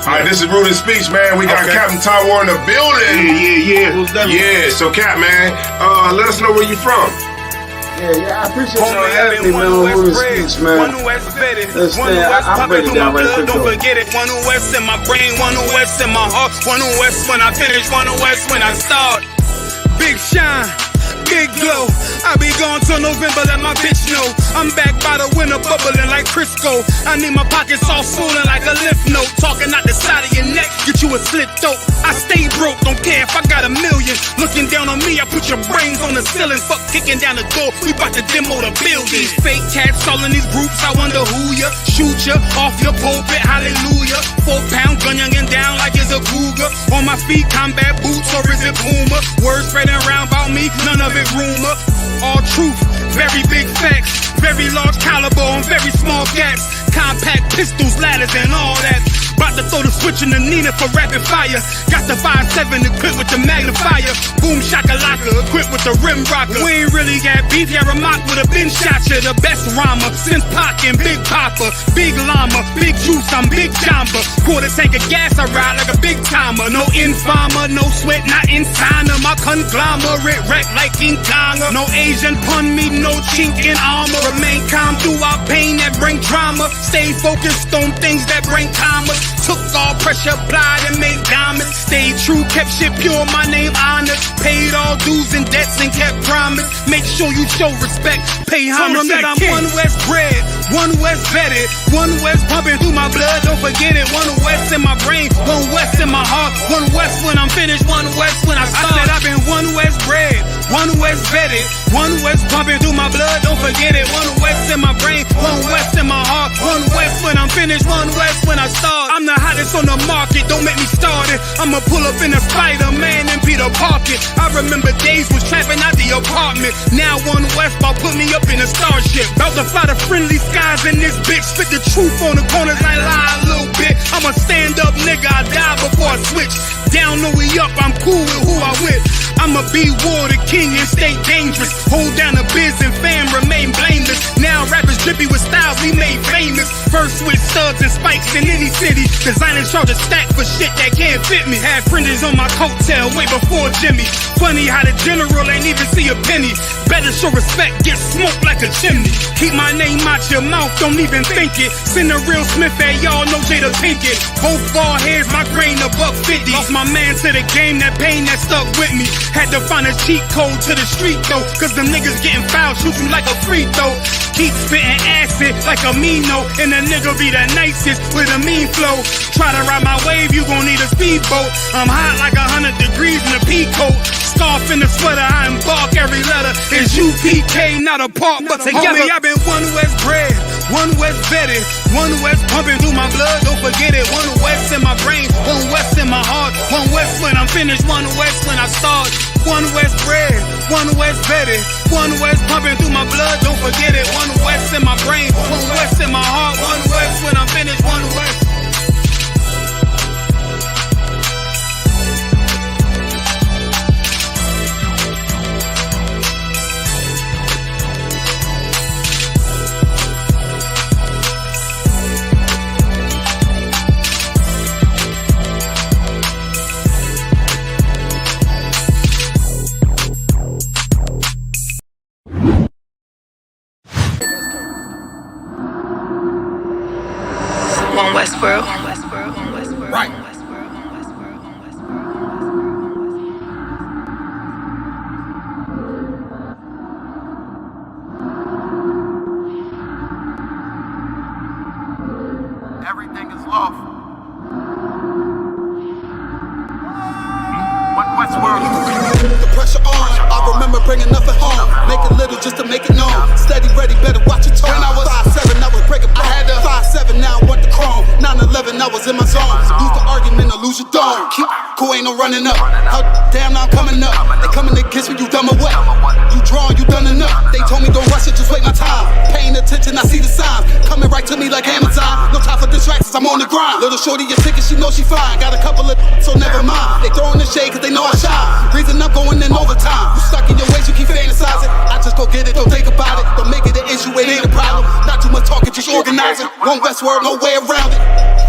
Alright, this is Rooted Speech, man. We got Captain Tywar in the building. Yeah. So, Cap, man, let us know where you from. Yeah, I appreciate y'all having me, man, on Rooted Speech, man. I'll break it down right quick, don't forget it. One West in my brain, one West in my heart, one West when I finish, one West when I start. Big shine, big glow. I be gone till November, let my bitch know. I'm back by the winter, bubbling like Crisco. I need my pockets all swollen like a lymph node. Talking out the side of your neck, get you a slit throat. I stay broke, don't care if I got a million. Looking down on me, I put your brains on the ceiling. Fuck kicking down the door, we bout to demo the building. Fake cats all in these groups, I wonder who ya. Shoot ya off your pulpit, hallelujah. 4-pound gun youngin' down like it's a cougar. On my feet, combat boots, or is it Puma? Words spreading around about me, none of it rumor. All truth, very big facts, very large caliber on very small gaps. Compact pistols, ladders, and all that. About to throw the switch in the Nina for rapid fire. Got the 5.7 equipped with the magnifier. Boom shakalaka equipped with the rim rocker. We ain't really got beef, yeah, Ramak would have been shot ya. The best rhymer since Pac and Big Papa. Big llama, big juice, I'm Big Jamba. Quarter tank of gas, I ride like a big timer. No informer, no sweat, not in China. My conglomerate wreck like King Konga. No Asian pun me, no chink in armor. Remain calm through our pain that bring drama. Stay focused on things that bring commas. Took all pressure, applied and made diamonds. Stayed true, kept shit pure, my name honored. Paid all dues and debts and kept promise. Make sure you show respect, pay homage. I'm one West bred, one West vetted, one West pumping through my blood, don't forget it. One West in my brain, one West in my heart, one West when I'm finished, one West when I start. I said I've been one West bred, one West vetted, one West pumping through my blood, don't forget it. One West in my brain, one West in my heart, one West when I'm finished, one West when I start. I'm the hottest on the market, don't make me start it. I'ma pull up in a Spider-Man and Peter Parker. I remember days was trapping out the apartment. Now one West about put me up in a starship. About to fly the friendly skies in this bitch. Spit the truth on the corners, I lie a little bit. I'm a stand-up nigga, I die before I switch. Down, no we up, I'm cool with who I with. I'ma be war the king and stay dangerous. Hold down the biz and fam, remain blameless. Now rappers drippy with styles we made famous. First with studs and spikes in any city. Designers charge a stack for shit that can't fit me. Had fringes on my coattail way before Jimmy. Funny how the general ain't even see a penny. Better show respect, get smoked like a chimney. Keep my name out your mouth, don't even think it. Send a real Smith at y'all, no Jada Pinkett. Both ball heads, my grain $1.50. Lost my man to the game, that pain that stuck with me. Had to find a cheat code to the street though, cause them niggas getting fouled, shoot you like a free throw. Keep spitting acid like a Mino, and the nigga be the nicest with a mean flow. Try to ride my wave, you gon' need a speedboat. I'm hot like 100 degrees in a peacoat. Scarf in the sweater, I embark every letter. It's UPK, not a part, but together. Homie, I've been one West bred, one West vetted, one West pumping through my blood, don't forget it. One West in my brain, one West in my heart, one West when I'm finished, one West when I start. One West bred, one West vetted, one West pumping through my blood, don't forget it. One West in my brain, one West in my heart, one West when I'm finished, one West. One Westboro. Right. Everything is lawful. Westworld. The pressure on. I remember bringing nothing home. Make it little just to make it known. Steady, ready, better watch your tone. When I was 5'7", I was breaking bone. 5'7", now I want the chrome. 9/11, I was in my zone. Lose the argument or lose your dome. Keep cool, ain't no running up. Damn, now I'm coming up. They coming to kiss me, you dumb or what? You drawing, you done enough. They told me don't rush it, just wait my time. Paying attention, I see the signs. Coming right to me like Amazon. No time for distractions, I'm on the grind. Little shorty, your ticket, she know she fine. Got a couple of so never mind. They throwing the shade cause they know I shine. Reason I'm going in overtime. You stuck in your ways, you keep fantasizing. I just go get it, don't think about it. Don't make it an issue, it ain't a problem. Not too much talking, just organizing. One Westworld, no way around it.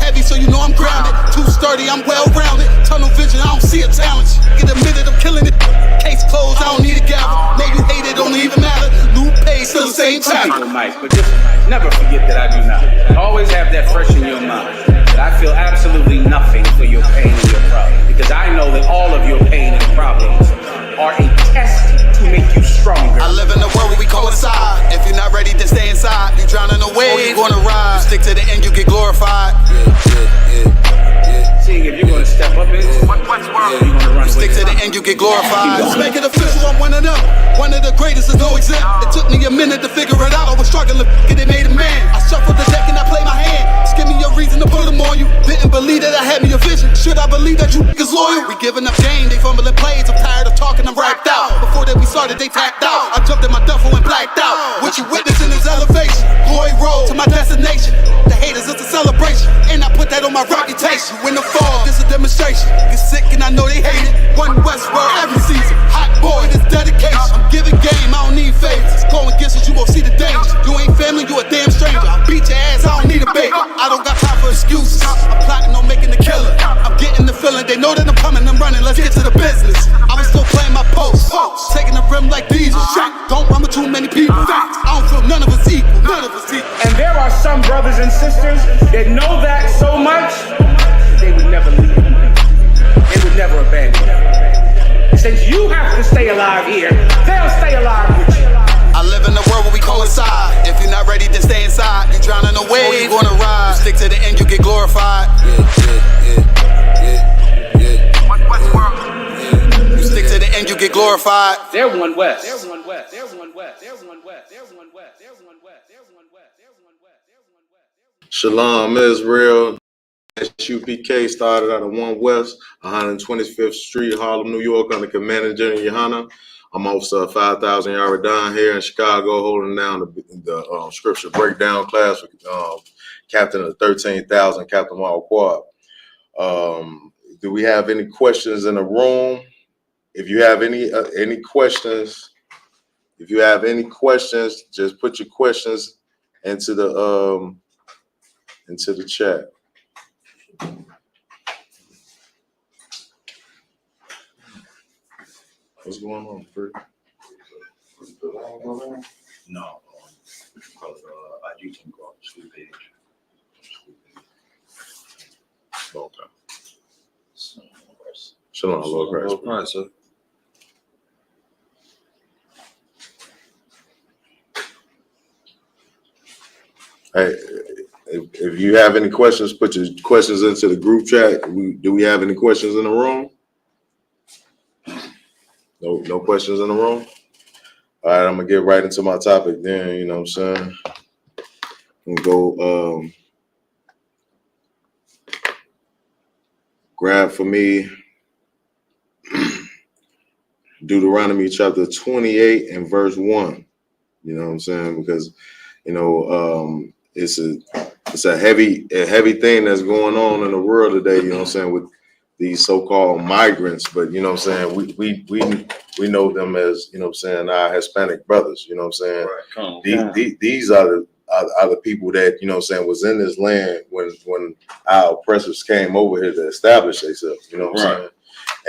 heavy, so you know I'm grounded. Too sturdy, I'm well-rounded. Tunnel vision, I don't see a challenge. Get a minute, I'm killing it. Case closed, I don't need a gavel. No, you hate it, don't even matter. New pay, still the same time. People might, but just never forget that I do not. Always have that fresh in your mind. That I feel absolutely nothing for your pain and your problem. Because I know that all of your pain and problems are a test to make you stronger. I live in a world where we coincide. If you're not ready to stay inside, you drowning away, you gonna ride. You stick to the end, you get glorified. Seeing if you're gonna step up into Westworld, you're gonna run you stick to the end, you get glorified. Let's make it official, I'm one of them. One of the greatest, is no exempt. It took me a minute to figure it out. I was struggling, it made a man. I shuffled the deck and I played my hand. Just give me a reason to put them on you. Didn't believe that I had me a vision. Should I believe that you niggas loyal? We giving up game, they fumbling plays. I'm tired of talking, I'm racked out. Before that we started, they tapped out. I jumped in my duffel and blacked out. What you witnessing is elevation. Glory road to my destination. The haters, it's a celebration. And I put that on my reputation. When the fall, this a demonstration. Get sick and I know they hate it. One Westworld every season. Hot boy, this dedication. I'm giving game, I don't need favors. Go against it, you won't see the danger. You ain't family, you a damn stranger. I'll beat your ass, I don't need a baby. I don't got time for excuses. I'm plotting on making the killer. I'm getting the feeling, they know that I'm coming, I'm running. Let's get to the business. I was still playing my post, taking the rim like diesel. Don't run with too many people. I don't feel none of us equal. None of us equal. And there are some brothers and sisters that know that so much, they would never leave. They would never abandon you. Since you have to stay alive here, they'll stay alive with you. I live in a world where we coincide. If you're not ready to stay inside, you drowning away, you gonna ride. You stick to the end, you get glorified. You stick to the end, you get glorified. They're one West. They're one West. They're one West. They're one West. They're one West. They're one West. They're one West. They're one West. They're one West. Shalom, Israel. Isupk started out of 1 West, 125th Street, Harlem, New York, under Commander General Yohana. I'm Officer 5,000 Yard Don here in Chicago, holding down the scripture breakdown class with Captain of the 13,000, Captain Mark Quad. Do we have any questions in the room? If you have any questions, just put your questions into the chat. What's going on, Fred? No, because I do can go on the sweet page. Okay. Shalom, Lord Christ. Sir. Hey, if you have any questions, put your questions into the group chat. Do we have any questions in the room? No questions in the room? All right, I'm gonna get right into my topic then, you know what I'm saying? I'm gonna go grab for me Deuteronomy chapter 28 and verse 1. You know what I'm saying? Because it's a heavy thing that's going on in the world today, you know what I'm saying, with these so-called migrants, but you know what I'm saying, we know them as, you know what I'm saying, our Hispanic brothers, you know what I'm saying. Right. These are the people that, you know what I'm saying, was in this land when our oppressors came over here to establish themselves, you know what I'm saying.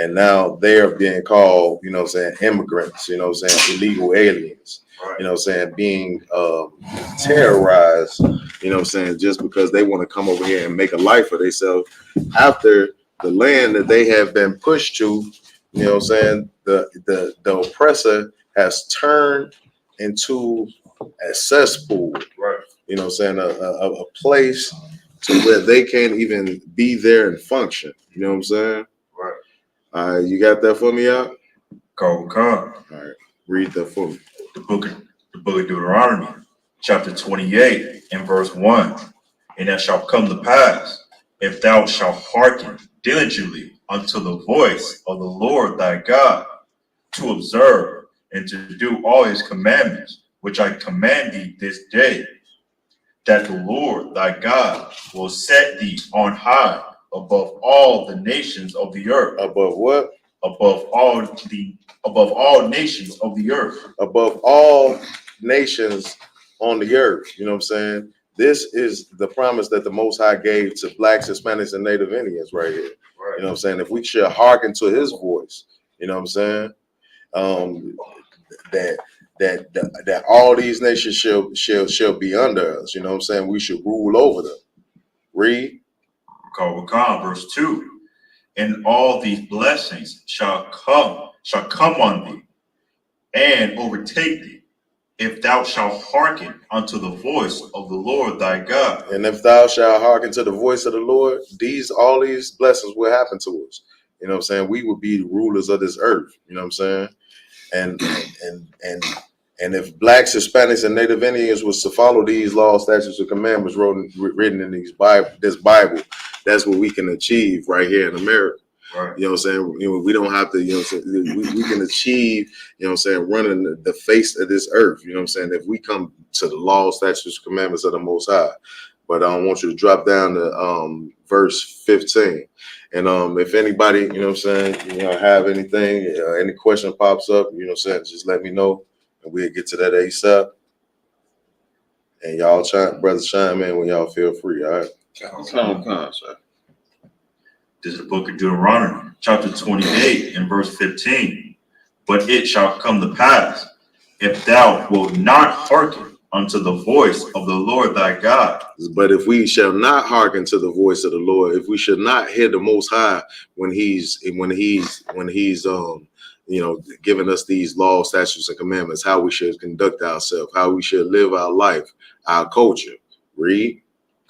And now they're being called, you know what I'm saying, immigrants, you know what I'm saying, illegal aliens. Right. You know what I'm saying, being terrorized, you know what I'm saying, just because they want to come over here and make a life for themselves after the land that they have been pushed to, you know what I'm saying, the oppressor has turned into a cesspool, right? You know what I'm saying, a place to where they can't even be there and function, you know what I'm saying? Right. You got that for me out? Come. All right, read that for me. The book of Deuteronomy, chapter 28 and verse 1. And it shall come to pass, if thou shalt hearken diligently unto the voice of the Lord thy God, to observe and to do all his commandments, which I command thee this day, that the Lord thy God will set thee on high above all the nations of the earth. Above what? Above all nations of the earth. Above all nations on the earth. You know what I'm saying? This is the promise that the Most High gave to blacks, Hispanics, and Native Indians right here. Right. You know what I'm saying? If we should hearken to his voice, you know what I'm saying? That all these nations shall be under us. You know what I'm saying? We should rule over them. Read. Verse 2. And all these blessings shall come on thee and overtake thee, if thou shalt hearken unto the voice of the Lord thy God. And if thou shalt hearken to the voice of the Lord, all these blessings will happen to us. You know what I'm saying? We will be the rulers of this earth. You know what I'm saying? And if blacks, Hispanics, and Native Indians was to follow these laws, statutes, and commandments written in this Bible, that's what we can achieve right here in America. Right. You know what I'm saying? You know, we don't have to, you know what I'm saying? We can achieve, you know what I'm saying, running the face of this earth. You know what I'm saying? If we come to the laws, statutes, commandments of the Most High. But I want you to drop down to verse 15. And if anybody, you know what I'm saying, you know, have anything, any question pops up, you know what I'm saying, just let me know and we'll get to that ASAP. And y'all brothers chime in when y'all feel free, all right? Come, sir. This is the book of Deuteronomy, chapter 28 and verse 15. But it shall come to pass, if thou wilt not hearken unto the voice of the Lord thy God. But if we shall not hearken to the voice of the Lord, if we should not hear the Most High when he's you know, giving us these laws, statutes, and commandments, how we should conduct ourselves, how we should live our life, our culture. Read.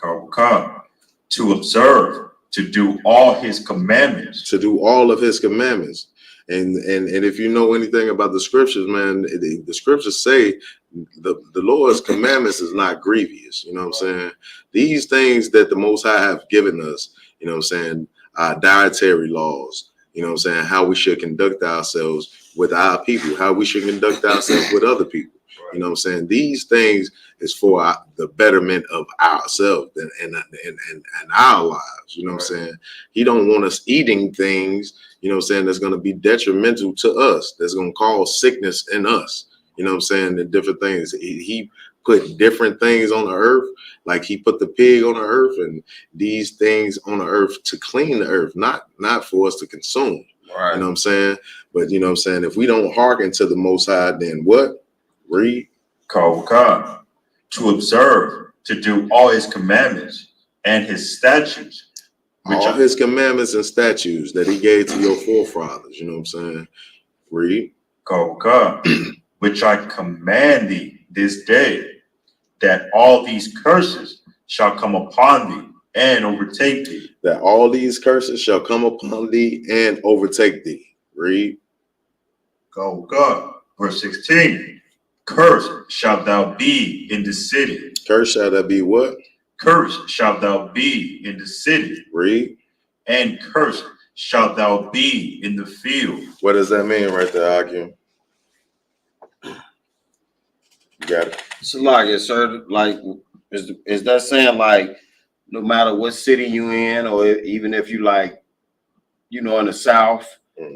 To observe, to do all his commandments. To do all of his commandments. And if you know anything about the scriptures, man, the scriptures say the Lord's commandments is not grievous. You know what I'm saying? These things that the Most High have given us, you know what I'm saying, our dietary laws, you know what I'm saying, how we should conduct ourselves with our people, how we should conduct ourselves with other people. You know what I'm saying? These things is for the betterment of ourselves and our lives. You know what I'm saying? He don't want us eating things, you know what I'm saying, that's going to be detrimental to us, that's going to cause sickness in us. You know what I'm saying? The different things. He put different things on the earth, like he put the pig on the earth and these things on the earth to clean the earth, not for us to consume. Right. You know what I'm saying? But you know what I'm saying? If we don't hearken to the Most High, then what? Read. To observe, to do all his commandments and his statutes. All his commandments and statutes that he gave to your forefathers. You know what I'm saying? Read. Which I command thee this day, that all these curses shall come upon thee and overtake thee. That all these curses shall come upon thee and overtake thee. Read. Verse 16. Cursed shalt thou be in the city. Cursed shall thou be what? Cursed shalt thou be in the city. Read. And cursed shalt thou be in the field. What does that mean right there, Akim? You got it. So like it, sir, like is that saying like no matter what city you in, or even if you like, you know, in the South,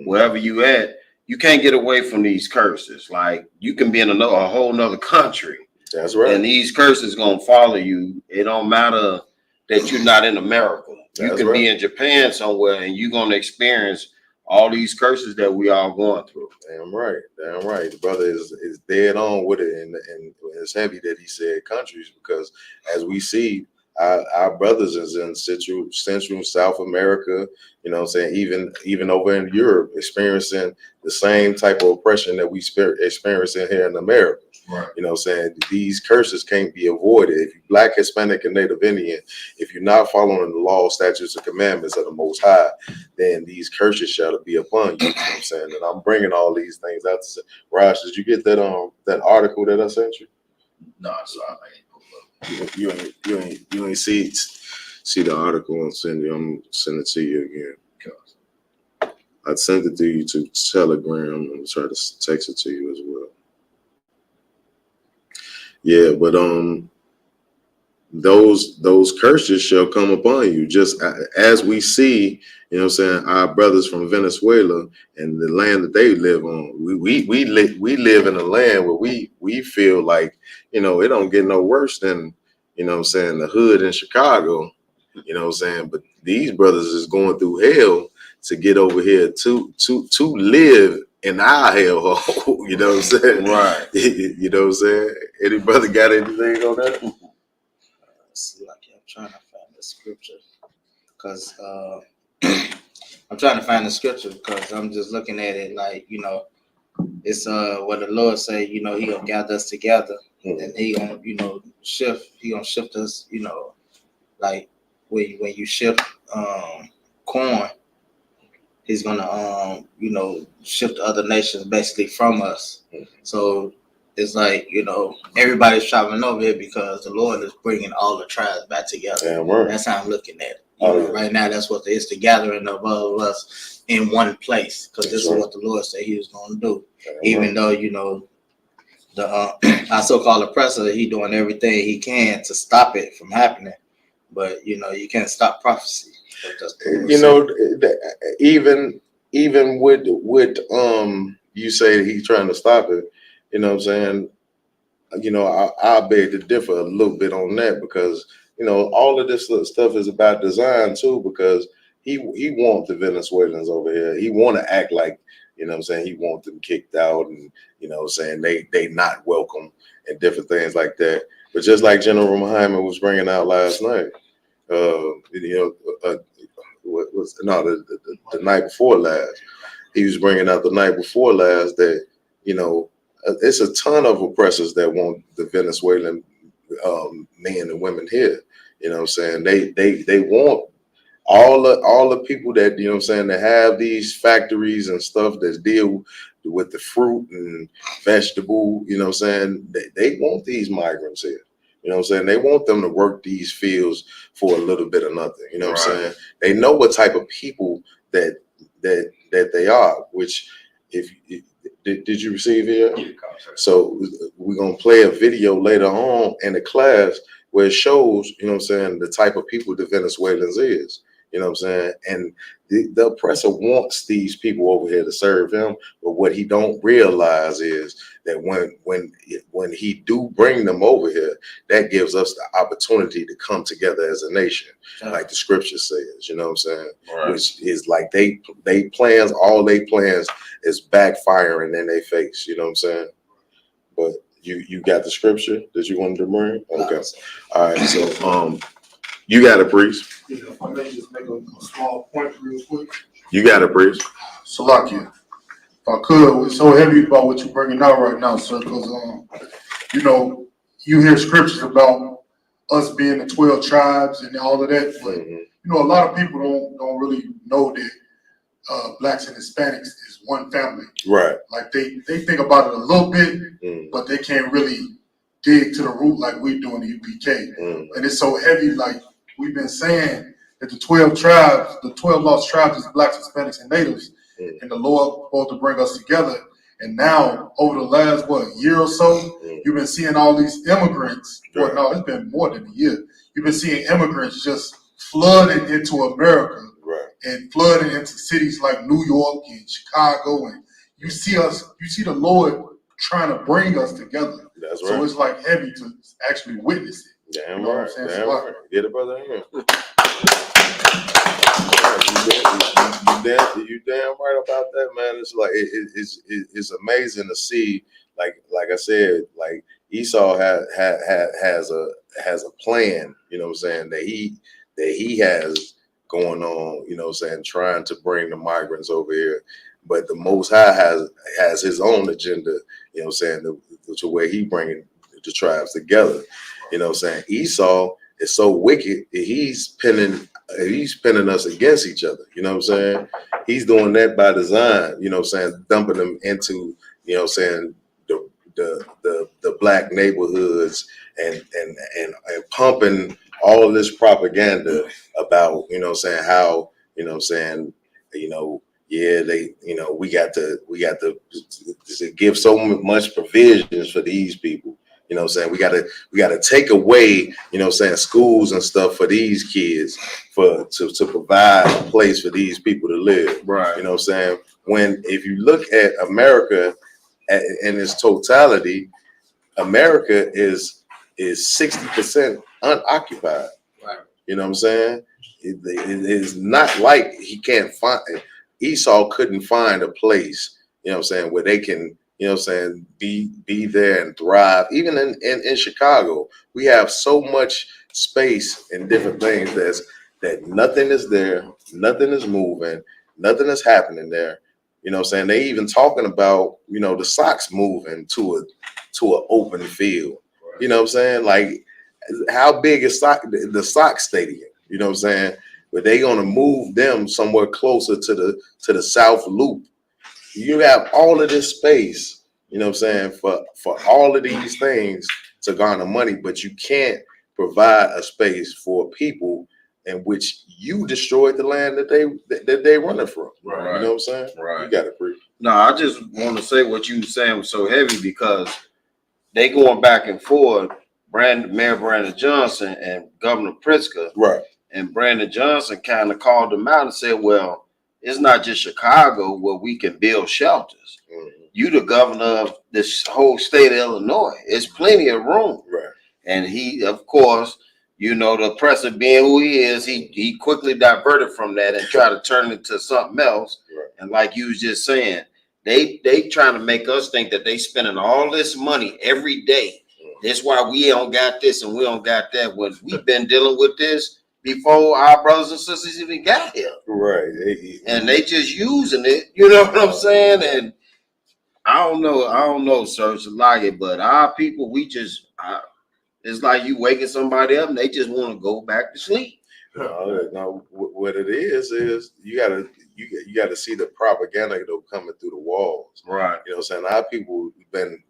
wherever you at, you can't get away from these curses. Like you can be in a whole nother country. That's right. And these curses gonna follow you. It don't matter that you're not in America. You can be in Japan somewhere and you're gonna experience all these curses that we all going through. Damn right. The brother is dead on with it, and it's heavy that he said countries, because as we see, our brothers is in Central South America, you know what I'm saying, even over in Europe, experiencing the same type of oppression that we experiencing here in America. Right. You know what I'm saying? These curses can't be avoided. If you're Black, Hispanic, and Native Indian, if you're not following the law, statutes, and commandments of the Most High, then these curses shall be upon you. You know what I'm saying? And I'm bringing all these things out to say. Raj, did you get that article that I sent you? No, sorry. You ain't see the article and send it to you again. I sent it to you to Telegram and try to text it to you as well. Yeah, but those curses shall come upon you, just as we see, you know what I'm saying, our brothers from Venezuela and the land that they live on. We live in a land where we feel like, you know, it don't get no worse than you know what I'm saying, the hood in Chicago, you know what I'm saying? But these brothers is going through hell to get over here to live in our hellhole, you know what I'm saying? Right. You know what I'm saying? Any brother got anything on that? I'm trying to find the scripture because I'm trying to find the scripture because I'm just looking at it like, you know, it's what the Lord say, you know, he gonna gather us together and he gonna, you know, he gonna shift us, you know, like when you shift corn, he's gonna you know, shift other nations basically from us. So it's like, you know, everybody's traveling over here because the Lord is bringing all the tribes back together. Damn right. That's how I'm looking at it. You know, right now, that's what it's the gathering of all of us in one place because this is what the Lord said he was going to do. Even though, you know, the our so-called oppressor, he doing everything he can to stop it from happening. But, you know, you can't stop prophecy. You know, even with you say he's trying to stop it, you know what I'm saying? You know, I beg to differ a little bit on that because, you know, all of this stuff is about design too, because he wants the Venezuelans over here. He want to act like, you know what I'm saying, he wants them kicked out and, you know what I'm saying, they not welcome and different things like that. But just like General Muhammad was bringing out last night, you know, the night before last, he was bringing out the night before last that, you know, it's a ton of oppressors that want the Venezuelan men and women here. You know what I'm saying? They want all the people that, you know what I'm saying, that have these factories and stuff that deal with the fruit and vegetable, you know what I'm saying? They want these migrants here. You know what I'm saying? They want them to work these fields for a little bit of nothing. You know what I'm saying? They know what type of people that they are, which did you receive here? Yeah, so we're going to play a video later on in the class where it shows, you know what I'm saying, the type of people the Venezuelans is. You know what I'm saying? And the oppressor wants these people over here to serve him, but what he don't realize is that when he do bring them over here, that gives us the opportunity to come together as a nation, like the scripture says. You know what I'm saying? Right. Which is like all they plans is backfiring in their face. You know what I'm saying? But you got the scripture that you wanted to bring? Okay. All right. So you got a priest. Yeah, if I may just make a small point real quick. You got a priest. Salakia, if I could, it's so heavy about what you're bringing out right now, sir, because, you know, you hear scriptures about us being the 12 tribes and all of that, but, you know, a lot of people don't really know that blacks and Hispanics is one family. Right. Like they think about it a little bit, but they can't really dig to the root like we do in the UPK. And it's so heavy, like we've been saying that the 12 tribes, the 12 lost tribes is blacks, Hispanics, and natives. And the Lord supposed to bring us together. And now, over the last, year or so, you've been seeing all these immigrants. Well, no, it's been more than a year. You've been seeing immigrants just flooding into America and flooding into cities like New York and Chicago. And you see the Lord trying to bring us together. That's right. So it's like heavy to actually witness it. Damn you know right. Damn right. Get it, brother. You damn right about that, man. It's like it's amazing to see. Like I said, like Esau has a plan. You know what I'm saying, that he has going on. You know what I'm saying, trying to bring the migrants over here. But the Most High has his own agenda. You know what I'm saying, to where he bringing the tribes together. You know what I'm saying. Esau is so wicked that he's pinning us against each other. You know what I'm saying? He's doing that by design, you know what I'm saying, dumping them into, you know what I'm saying, the black neighborhoods and pumping all of this propaganda about, you know what I'm saying, how, you know what I'm saying, you know, yeah, we got to give so much provisions for these people. You know what I'm saying? We gotta take away, you know what I'm saying, schools and stuff for these kids to provide a place for these people to live. Right. You know what I'm saying? If you look at America in its totality, America is is 60% unoccupied. Right. You know what I'm saying? It is not like he can't find. Esau couldn't find a place, you know what I'm saying, where they can, you know what I'm saying, be there and thrive. Even in Chicago, we have so much space and different things that nothing is there, nothing is moving, nothing is happening there. You know what I'm saying? They even talking about, you know, the Sox moving to an open field. You know what I'm saying? Like, how big is the Sox stadium? You know what I'm saying? But they gonna move them somewhere closer to the South Loop. You have all of this space, you know what I'm saying, for all of these things to garner money, but you can't provide a space for people in which you destroyed the land that they running from. Right. You know what I'm saying? Right. You got it, Bree. No, I just want to say what you were saying was so heavy because they going back and forth, Mayor Brandon Johnson and Governor Pritzker. Right. And Brandon Johnson kind of called them out and said, well, it's not just Chicago where we can build shelters. Mm-hmm. You the governor of this whole state of Illinois. It's plenty of room. Right. And he, of course, you know, the oppressor being who he is, he quickly diverted from that and tried to turn it to something else. Right. And like you was just saying, they trying to make us think that they spending all this money every day. That's why we don't got this and we don't got that. When we've been dealing with this before our brothers and sisters even got here. Right. And they just using it, you know what I'm saying? And I don't know, sir, it's like it, but our people, it's like you waking somebody up and they just want to go back to sleep. No, what it is you gotta see the propaganda though coming through the walls. Right. You know what I'm saying? Our people been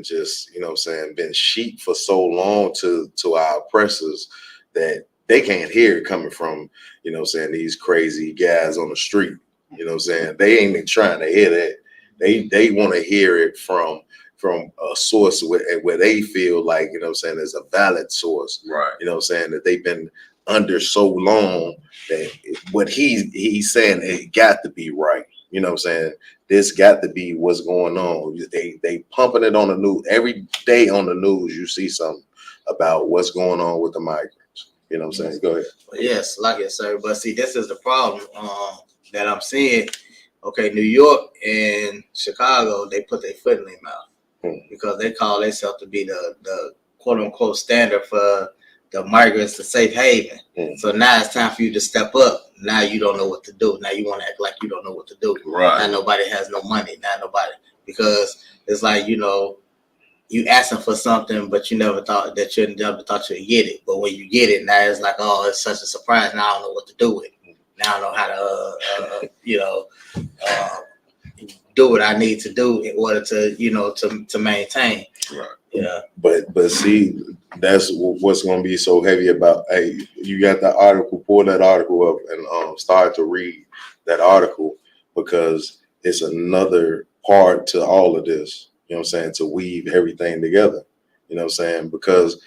just, you know what I'm saying, been sheep for so long to our oppressors that they can't hear it coming from, you know what I'm saying, these crazy guys on the street. You know what I'm saying? They ain't even trying to hear that. They want to hear it from a source where they feel like, you know what I'm saying, there's a valid source. Right. You know what I'm saying, that they've been under so long that what he's saying, it got to be right. You know what I'm saying? This got to be what's going on. They pumping it on the news. Every day on the news, you see something about what's going on with the migrants. You know what I'm saying? Go ahead. Yes, like it, sir. But see, this is the problem that I'm seeing. Okay, New York and Chicago, they put their foot in their mouth because they call themselves to be the quote unquote standard for the migrants, the safe haven. So now it's time for you to step up. Now you don't know what to do. Now you want to act like you don't know what to do. Right. Now nobody has no money. Now nobody, because it's like, you know, you asking for something, but you never thought you'd get it. But when you get it, now it's like, oh, it's such a surprise. Now I don't know what to do with it. Now I don't know how to, do what I need to do in order to, to maintain. Right. Yeah. But see, that's what's going to be so heavy about. Hey, you got the article, pull that article up and start to read that article, because it's another part to all of this. You know what I'm saying? To weave everything together. You know what I'm saying? Because,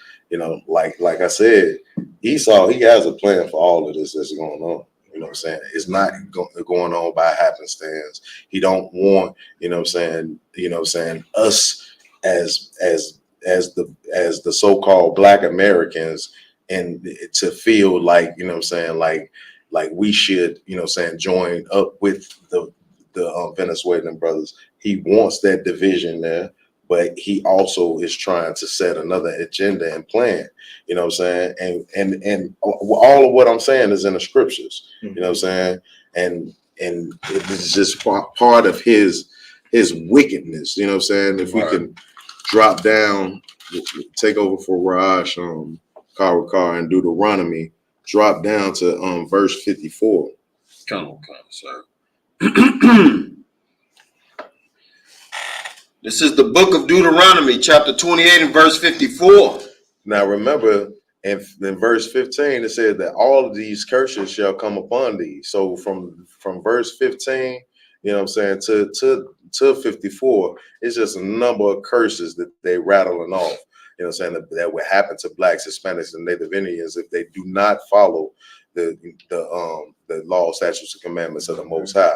like I said, Esau, he has a plan for all of this that's going on. You know what I'm saying? It's not going on by happenstance. He don't want, us as the so-called Black Americans and to feel like, like we should, join up with the Venezuelan brothers. He wants that division there, but he also is trying to set another agenda and plan. You know what I'm saying? And all of what I'm saying is in the scriptures. You know what I'm saying? And it's just part of his wickedness. You know what I'm saying? If we can drop down, take over for Raj, Car and Deuteronomy, drop down to verse 54. Come on, sir. This is the book of Deuteronomy, chapter 28 and verse 54. Now remember, in verse 15, it says that all of these curses shall come upon thee. So from verse 15, you know what I'm saying, to 54, it's just a number of curses that they rattling off. You know what I'm saying, that would happen to Blacks, Hispanics, and Native Indians if they do not follow the law, statutes, and commandments of the Most High.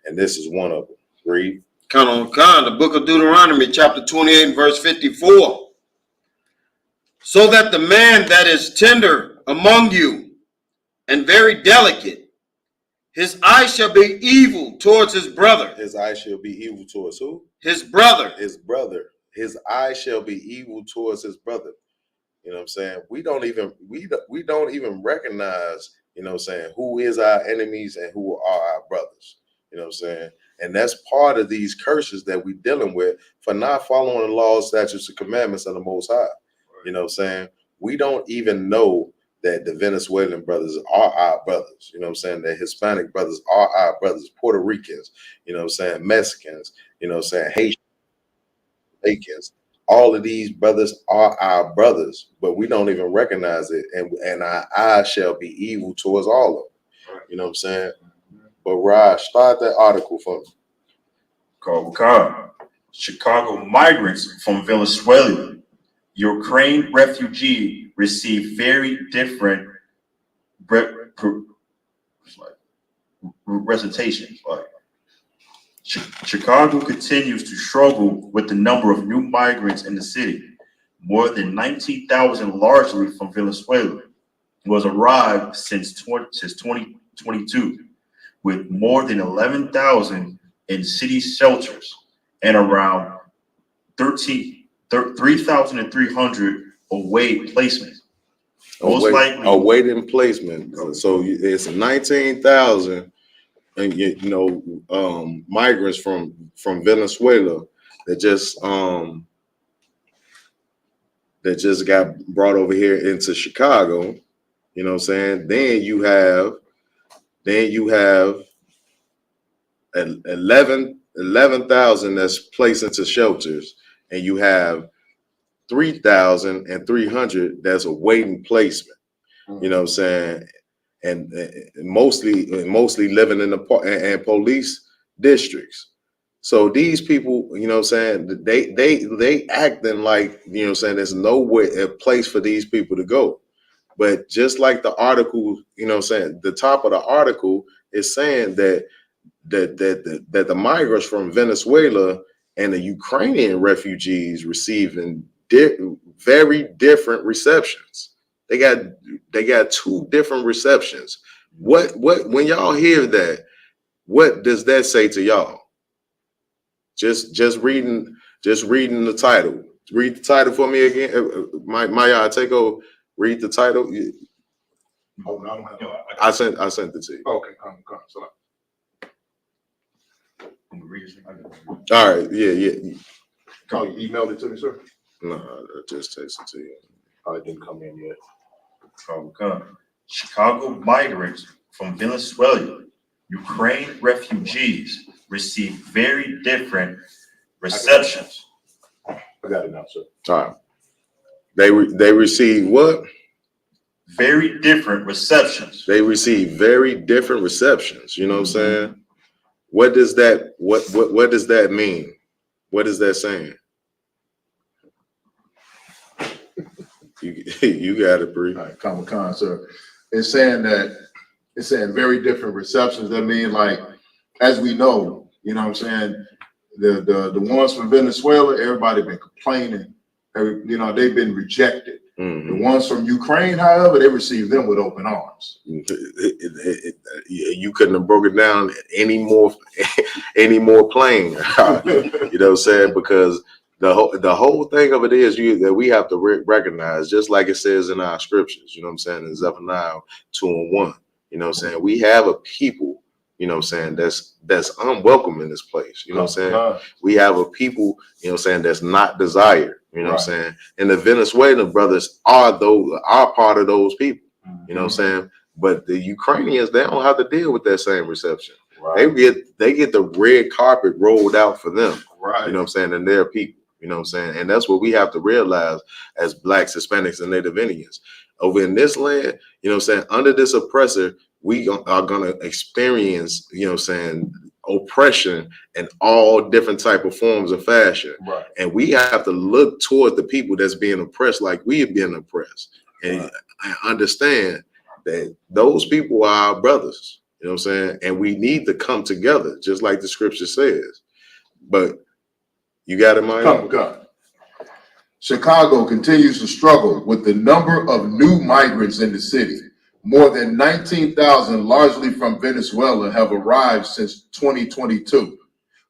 And this is one of them. Read. Come on, the book of Deuteronomy, chapter 28 and verse 54. So that the man that is tender among you and very delicate, his eye shall be evil towards his brother. His eye shall be evil towards who? His brother. His brother. His eye shall be evil towards his brother. You know what I'm saying? We don't even recognize, you know what I'm saying, who is our enemies and who are our brothers. You know what I'm saying? And that's part of these curses that we're dealing with for not following the laws, statutes, and commandments of the Most High. You know what I'm saying? We don't even know that the Venezuelan brothers are our brothers. You know what I'm saying? The Hispanic brothers are our brothers. Puerto Ricans, you know what I'm saying? Mexicans, you know what I'm saying? Haitians. All of these brothers are our brothers, but we don't even recognize it. And our eyes shall be evil towards all of them. You know what I'm saying? But Raj, start that article for me. Chicago migrants from Venezuela, Ukraine refugee receive very different recitations. Chicago continues to struggle with the number of new migrants in the city. More than 19,000, largely from Venezuela, was arrived since 2022, with more than 11,000 in city shelters and around 3,300 await placement. Most likely awaiting placement. So it's 19,000, and migrants from Venezuela that just got brought over here into Chicago. You know what I'm saying? Then you have 11,000 that's placed into shelters, and you have 3,300 that's awaiting placement. You know what I'm saying? And mostly living in the police districts. So these people, you know what I'm saying, they acting like, you know what I'm saying, there's nowhere a place for these people to go. But just like the article, you know what I'm saying, the top of the article is saying that the migrants from Venezuela and the Ukrainian refugees receiving very different receptions. They got two different receptions. What when y'all hear that, what does that say to y'all? Just reading the title. Read the title for me again. Maya, take over. Read the title. Oh, no, I don't have it. I sent it to you. Okay, come. So, all right, yeah. Oh, you emailed it to me, sir? No, I just texted it to you. Oh, it didn't come in yet. Chicago migrants from Venezuela, Ukraine refugees receive very different receptions. I got it now, sir. All right. They receive what? Very different receptions. They receive very different receptions. You know what I'm saying? What does that what does that mean? What is that saying? You got it, Bree. All right, Comic-Con, sir. It's saying very different receptions. That mean, like, as we know, you know what I'm saying, the ones from Venezuela, everybody been complaining. They've been rejected. The ones from Ukraine, however, they receive them with open arms. You couldn't have broken down any more plain. You know what I'm saying? Because the whole thing of it is that we have to recognize, just like it says in our scriptures, you know what I'm saying, in Zephaniah 2:1, you know what I'm saying, we have a people, you know what I'm saying, that's unwelcome in this place. You know what I'm saying? We have a people, you know what I'm saying, that's not desired. You know what I'm saying? And the Venezuelan brothers are part of those people. You know what I'm saying? But the Ukrainians, they don't have to deal with that same reception. Right. They get the red carpet rolled out for them. Right. You know what I'm saying? And their people. You know what I'm saying? And that's what we have to realize as Blacks, Hispanics, and Native Indians. Over in this land, you know what I'm saying, under this oppressor, we are going to experience, you know what I'm saying, oppression in all different type of forms of fashion. Right. And we have to look toward the people that's being oppressed like we have been oppressed. And understand that those people are our brothers. You know what I'm saying? And we need to come together, just like the scripture says. But you got it, Mike? Come, God. Chicago continues to struggle with the number of new migrants in the city. More than 19,000, largely from Venezuela, have arrived since 2022,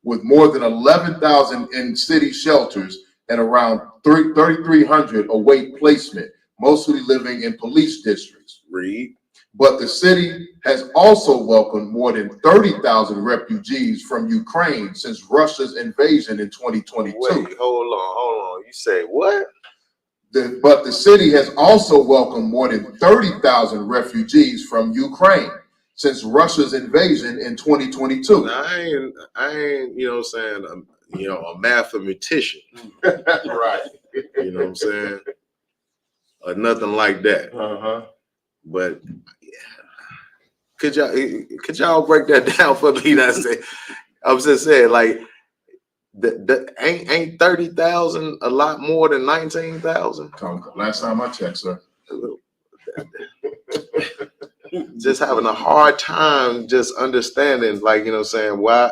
with more than 11,000 in city shelters and around 3,300 await placement, mostly living in police districts. Read. But the city has also welcomed more than 30,000 refugees from Ukraine since Russia's invasion in 2022. Wait, hold on. You say what? But the city has also welcomed more than 30,000 refugees from Ukraine since Russia's invasion in 2022. Now, I ain't, you know what I'm saying, a mathematician. Right. You know what I'm saying? Or nothing like that. Uh-huh. But could y'all break that down for me? I was just saying, like, ain't 30,000 a lot more than 19,000? Last time I checked, sir. Just having a hard time just understanding, like, you know what I'm saying, why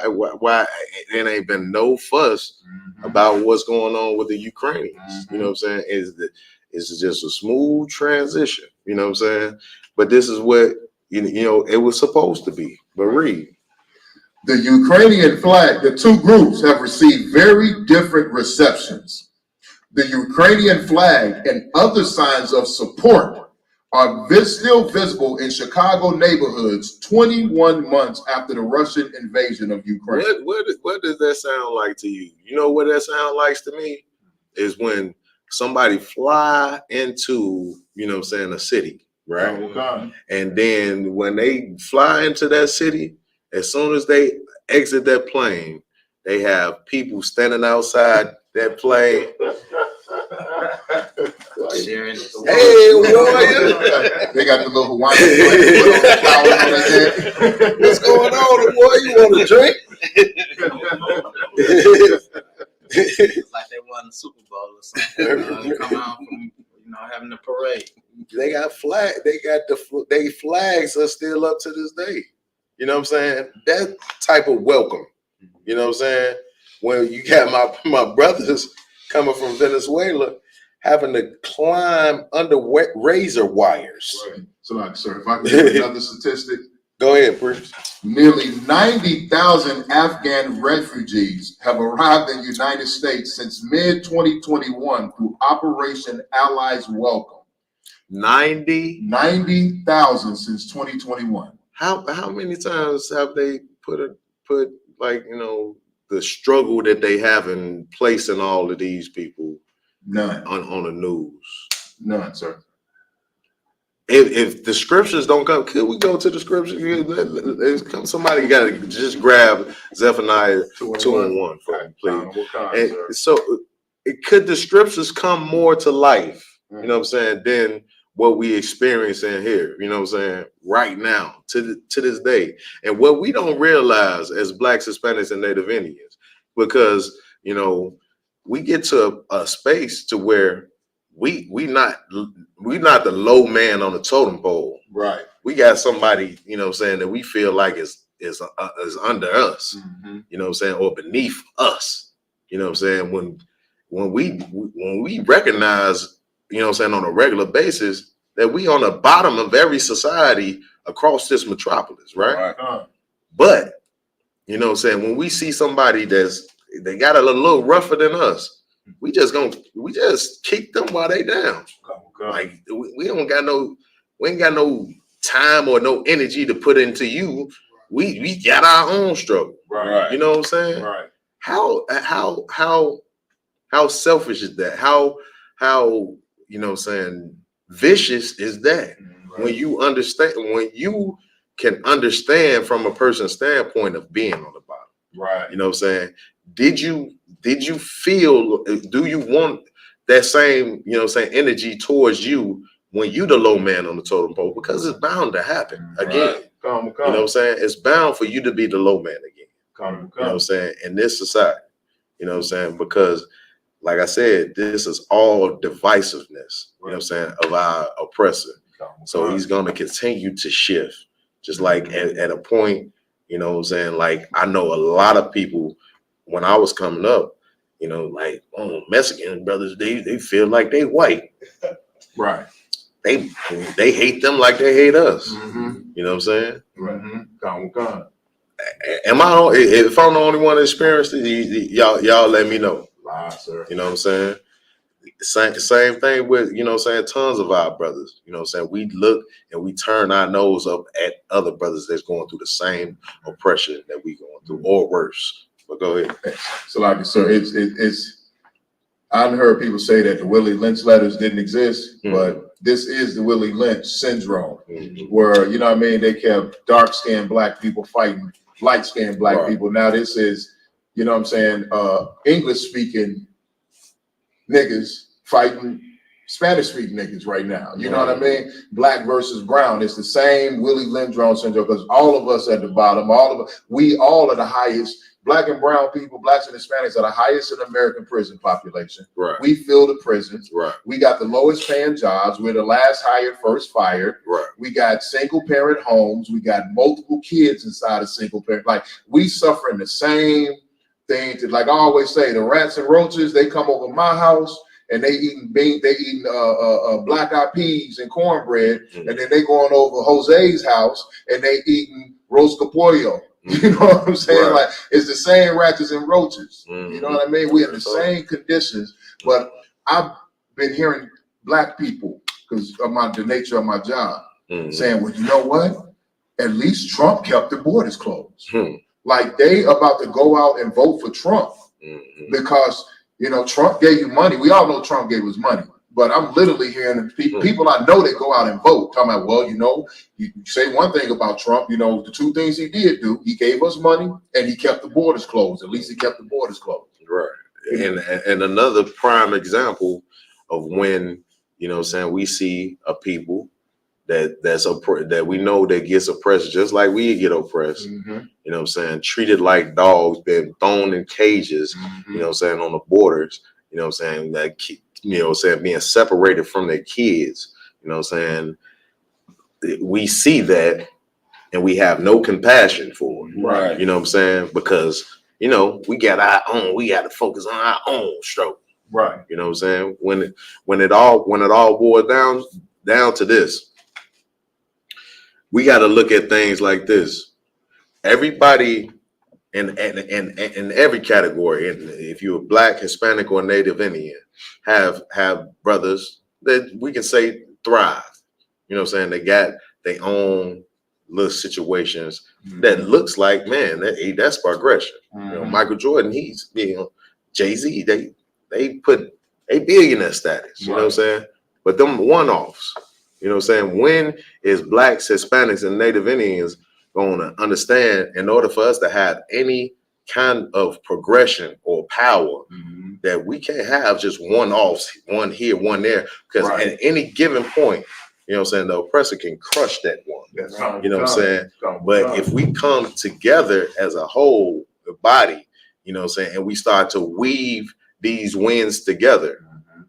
there ain't been no fuss about what's going on with the Ukrainians. You know what I'm saying? It's just a smooth transition. You know what I'm saying? But this is what you know it was supposed to be. But read. The Ukrainian flag, the two groups have received very different receptions. The Ukrainian flag and other signs of support are still visible in Chicago neighborhoods 21 months after the Russian invasion of Ukraine. What does that sound like to you? You know what that sound like to me? Is when somebody fly into, you know what I'm saying, a city, right? Okay. And then when they fly into that city, as soon as they exit that plane, they have people standing outside that plane. Hey, warrior! They got the little Hawaiian flowers on their head. What's going on, boy? You want a drink? It's like they won the Super Bowl or something. They come out from having the parade. They got flag. They flags are still up to this day. You know what I'm saying? That type of welcome. You know what I'm saying? When you got my brothers coming from Venezuela having to climb under razor wires. Right. So, like, sir, if I can give another statistic. Go ahead, Bruce. Nearly 90,000 Afghan refugees have arrived in the United States since mid-2021 through Operation Allies Welcome. 90,000 since 2021. How many times have they put like, you know, the struggle that they have in placing all of these people? None. On the news? None, sir. If the scriptures don't come, could we go to the scriptures? Somebody got to just grab Zephaniah 2:1 for me, please. So, could the scriptures come more to life? You know what I'm saying? Than what we experience in here. You know what I'm saying? Right now, to this day, and what we don't realize as Blacks, Hispanics, and Native Indians, because you know we get to a space to where we not the low man on the totem pole. Right. We got somebody, you know what I'm saying, that we feel like is under us, you know what I'm saying, or beneath us. You know what I'm saying? When we recognize, you know what I'm saying, on a regular basis that we on the bottom of every society across this metropolis, right? But you know what I'm saying, when we see somebody they got a little rougher than us, we just kick them while they down. Like we ain't got no time or no energy to put into you. We got our own struggle. Right. You know what I'm saying? Right. How selfish is that? How you know what I'm saying, vicious is that? Right. When you can understand from a person's standpoint of being on the bottom. Right. You know what I'm saying? Did you feel, do you want that same, you know what I'm saying, energy towards you when you the low man on the totem pole? Because it's bound to happen again. Right. You know what I'm saying? It's bound for you to be the low man again. You know what I'm saying? In this society. You know what I'm saying? Because like I said, this is all divisiveness, you know what I'm saying, of our oppressor. So he's going to continue to shift. Just like at a point, you know what I'm saying, like I know a lot of people when I was coming up, you know, like, oh, Mexican brothers, they feel like they white. Right. They hate them like they hate us. Mm-hmm. You know what I'm saying? Mm-hmm. Am I? If I'm the only one that experienced it, y'all let me know. Lie, sir. You know what I'm saying? Same thing with, you know what I'm saying, tons of our brothers. You know what I'm saying? We look and we turn our nose up at other brothers that's going through the same oppression that we going through or worse. But go ahead. So like, sir, it's I've heard people say that the Willie Lynch letters didn't exist, but this is the Willie Lynch syndrome, where, you know what I mean, they kept dark-skinned black people fighting light-skinned black people. Now this is, you know what I'm saying, English-speaking niggas fighting Spanish-speaking niggas right now. You know what I mean? Black versus brown. It's the same Willie Lynch syndrome, because all of us at the bottom, we all are the highest. Black and brown people, blacks and Hispanics are the highest in American prison population. Right. We fill the prisons. Right. We got the lowest paying jobs. We're the last hired, first fired. Right. We got single parent homes. We got multiple kids inside of single parent. Like, we suffering the same thing. Like I always say, the rats and roaches, they come over my house and they eating black-eyed peas and cornbread, and then they going over Jose's house and they eating rosca pollo. You know what I'm saying? Right. Like, it's the same rats and roaches. You know what I mean? We're in the same conditions. But I've been hearing black people, because of the nature of my job, saying, well, you know what? At least Trump kept the borders closed. Like, they about to go out and vote for Trump because, you know, Trump gave you money. We all know Trump gave us money. But I'm literally hearing people I know that go out and vote, talking about, well, you know, you say one thing about Trump, you know, the two things he did do, he gave us money and he kept the borders closed. At least he kept the borders closed. Right. And another prime example of when, you know what I'm saying, we see a people that we know that gets oppressed just like we get oppressed. You know what I'm saying? Treated like dogs, been thrown in cages, you know what I'm saying, on the borders, you know what I'm saying, that you know what I'm saying, being separated from their kids, you know what I'm saying? We see that and we have no compassion for it. Right. You know what I'm saying? Because, you know, we got to focus on our own stroke. Right. You know what I'm saying? When it all boils down to this, we got to look at things like this. Everybody in every category, and if you're Black, Hispanic, or Native Indian, have brothers that we can say thrive. You know what I'm saying? They got their own little situations that looks like, man, that's progression. You know, Michael Jordan, he's, you know, Jay-Z, they billionaire status. You know what I'm saying? But them one-offs, you know what I'm saying? When is Blacks, Hispanics, and Native Indians going to understand, in order for us to have any kind of progression or power, that we can't have just one-offs, one here, one there, because at any given point, you know what I'm saying, the oppressor can crush that one. You know what I'm saying? But if we come together as a whole body, you know what I'm saying, and we start to weave these winds together,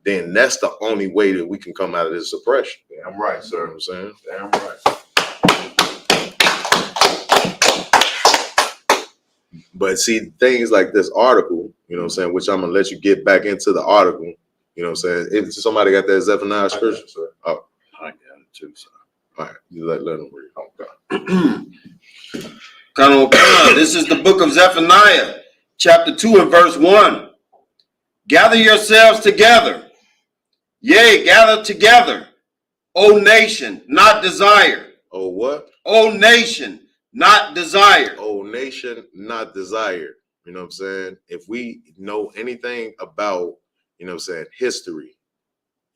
then that's the only way that we can come out of this oppression. Damn right, sir. You know what I'm saying? Damn right. But see, things like this article, you know what I'm saying, which I'm going to let you get back into the article, you know what I'm saying? If somebody got that Zephaniah scripture, sir. Oh, I got it too, sir. All right, you let them read. Okay. This is the book of Zephaniah, chapter 2 and verse 1. Gather yourselves together. Yea, gather together. O nation, not desire. Oh, what? O nation, not desire. Oh, nation, not desired. You know what I'm saying? If we know anything about, you know what I'm saying, history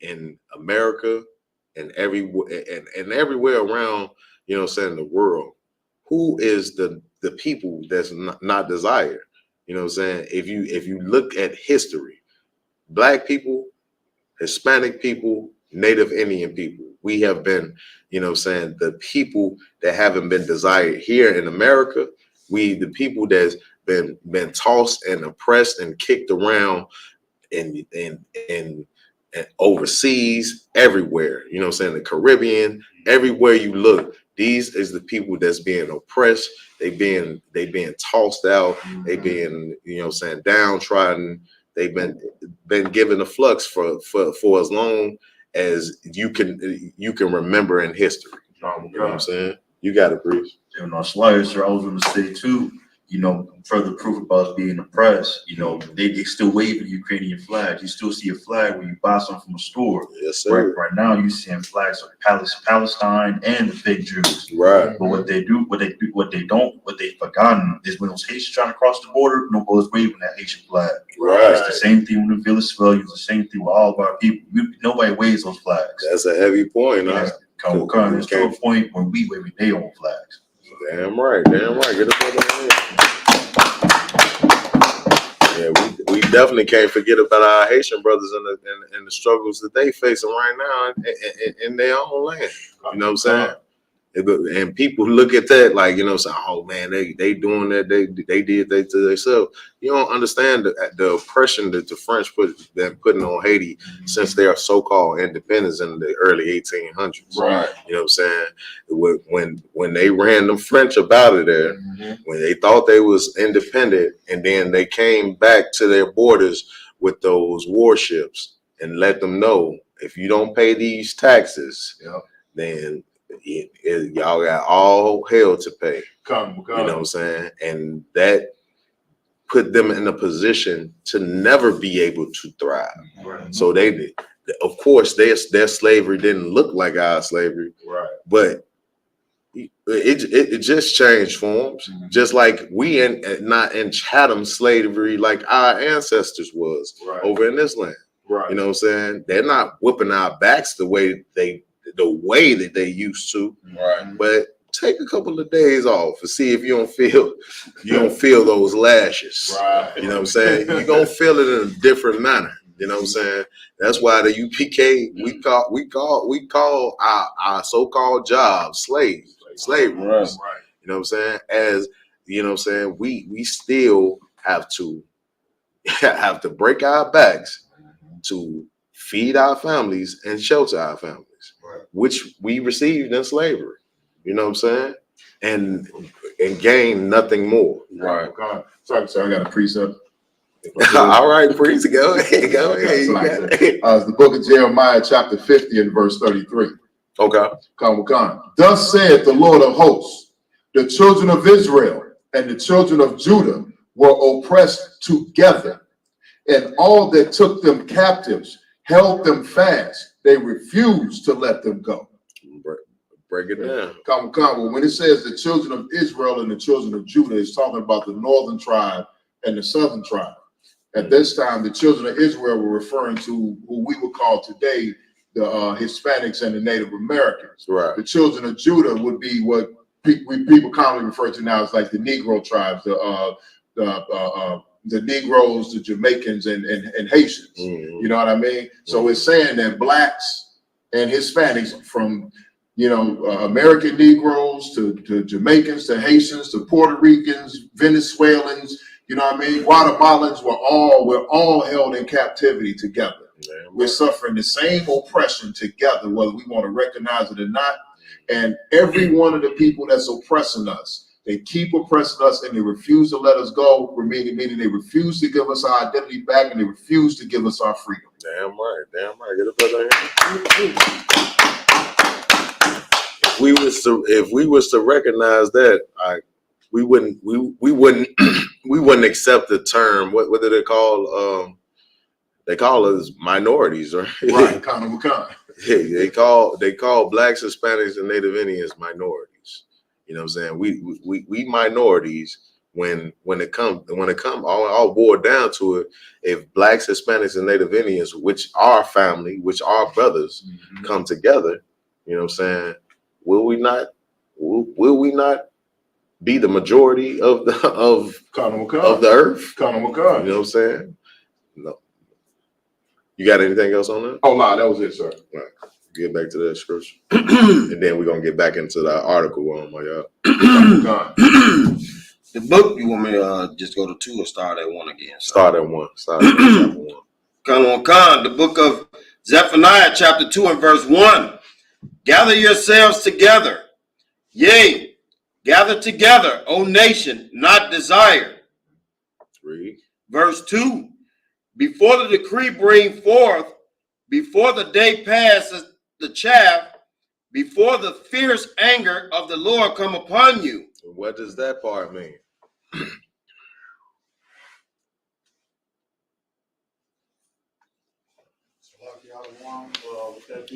in America and everywhere around, you know what I'm saying, the world, who is the people that's not desired? You know what I'm saying? If you look at history, Black people, Hispanic people, Native Indian people, we have been, you know what I'm saying, the people that haven't been desired here in America. The people that's been tossed and oppressed and kicked around and overseas, everywhere, you know what I'm saying, the Caribbean, everywhere you look, these is the people that's being oppressed. They being tossed out. They being, you know what I'm saying, downtrodden, they've been given the flux for as long as you can remember in history. You know what I'm saying? You got it, Bruce. You know, Slayers, sir, I was going to say too, you know, further proof about us being oppressed, you know, they still waving Ukrainian flags. You still see a flag when you buy something from a store. Yes, sir. Right now, you're seeing flags of Palestine and the fake Jews. Right. But what they've forgotten is when those Haitians trying to cross the border, nobody's waving that Haitian flag. Right. It's the same thing with the village civilians, the same thing with all of our people. Nobody waves those flags. That's a heavy point, huh? There's to a point where we wave their own flags. Damn right. Get up on Yeah, we definitely can't forget about our Haitian brothers and the struggles that they facing right now in their own land. You know what I'm saying? And people look at that like, you know, say, oh man, they doing that, they did that to themselves. You don't understand the oppression that the French been putting on Haiti since their so-called independence in the early 1800s. Right. You know what I'm saying? When they ran them French up out of there, when they thought they was independent, and then they came back to their borders with those warships and let them know, if you don't pay these taxes, then y'all got all hell to pay. Come. You know what I'm saying? And that put them in a position to never be able to thrive. Right. So of course, their slavery didn't look like our slavery, Right. but it just changed forms. Just like we not in chattel slavery like our ancestors was over in this land. Right. You know what I'm saying? They're not whipping our backs the way that they used to. Right. But take a couple of days off and see if you don't feel those lashes. Right. You know what I'm saying? You're gonna feel it in a different manner. You know what I'm saying? That's why the UPK we call our so-called jobs slavery. Right. You know what I'm saying? As you know what I'm saying, we still have to break our backs to feed our families and shelter our families, which we received in slavery. You know what I'm saying? And gain nothing more. Right. Sorry, I got a precept. All right, priest, go ahead. It's the book of Jeremiah, chapter 50 and verse 33. Okay. Thus saith the Lord of hosts, the children of Israel and the children of Judah were oppressed together, and all that took them captives held them fast. They refused to let them go. Break it down. Well, when it says the children of Israel and the children of Judah, it's talking about the northern tribe and the southern tribe. At this time, the children of Israel were referring to who we would call today the Hispanics and the Native Americans. Right. The children of Judah would be what people commonly refer to now as like the Negro tribes, the Negroes, the Jamaicans, and Haitians. You know what I mean? So it's saying that blacks and Hispanics, from American Negroes to Jamaicans to Haitians to Puerto Ricans, Venezuelans, you know what I mean? Guatemalans, we're all held in captivity together. We're suffering the same oppression together, whether we want to recognize it or not. And every one of the people that's oppressing us, they keep oppressing us and they refuse to let us go, meaning they refuse to give us our identity back and they refuse to give us our freedom. Damn right. Get up there. If we was to recognize that, we wouldn't accept the term. What do they call? They call us minorities, right? Right. They call blacks, Hispanics, and Native Indians minorities. You know what I'm saying? We minorities when it come all boiled down to it. If blacks, Hispanics, and Native Indians, which are family, which are brothers, come together, you know what I'm saying? Will we not be the majority of the earth? You know what I'm saying? No. You got anything else on that? Oh no, that was it, sir. Right. Get back to that scripture, and then we're gonna get back into the article on my y'all. The book, you want me to just go to 2 or start at 1 again? Start at 1. The book of Zephaniah, chapter 2 and verse 1. Gather yourselves together, yea, gather together, O nation, not desire. 3. Verse 2. before the decree bring forth, before the day passes the chaff, before the fierce anger of the Lord come upon you. What does that part mean?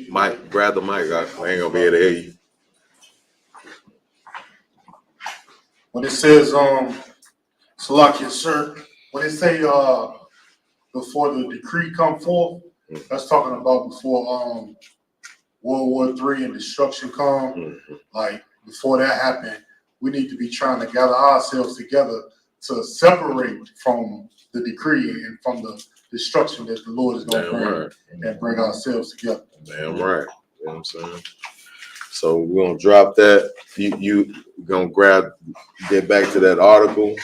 Mike, grab the mic. I ain't gonna be able to hear you. When it says, Salakia, sir, when it say, before the decree come forth, that's talking about before, World War III and destruction come. Like, before that happened, we need to be trying to gather ourselves together to separate from the decree and from the destruction that the Lord is going to bring, and bring ourselves together. Damn right. You know what I'm saying? So we're gonna drop that. You gonna get back to that article.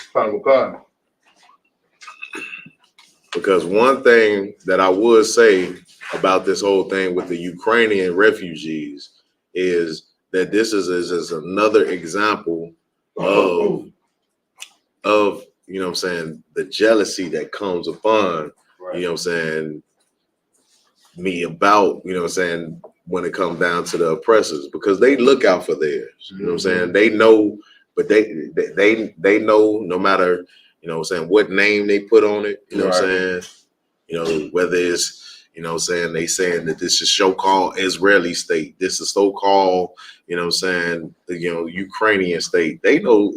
Because one thing that I would say about this whole thing with the Ukrainian refugees is that this is another example of you know what I'm saying, the jealousy that comes upon, you know what I'm saying, me about, you know what I'm saying, when it comes down to the oppressors, because they look out for theirs. You know what I'm saying? They know, but they know no matter, you know what I'm saying, what name they put on it, you know what I'm saying? You know, whether it's, you know what I'm saying, they saying that this is so-called Israeli state, this is so-called, you know what I'm saying, you know, Ukrainian state. They know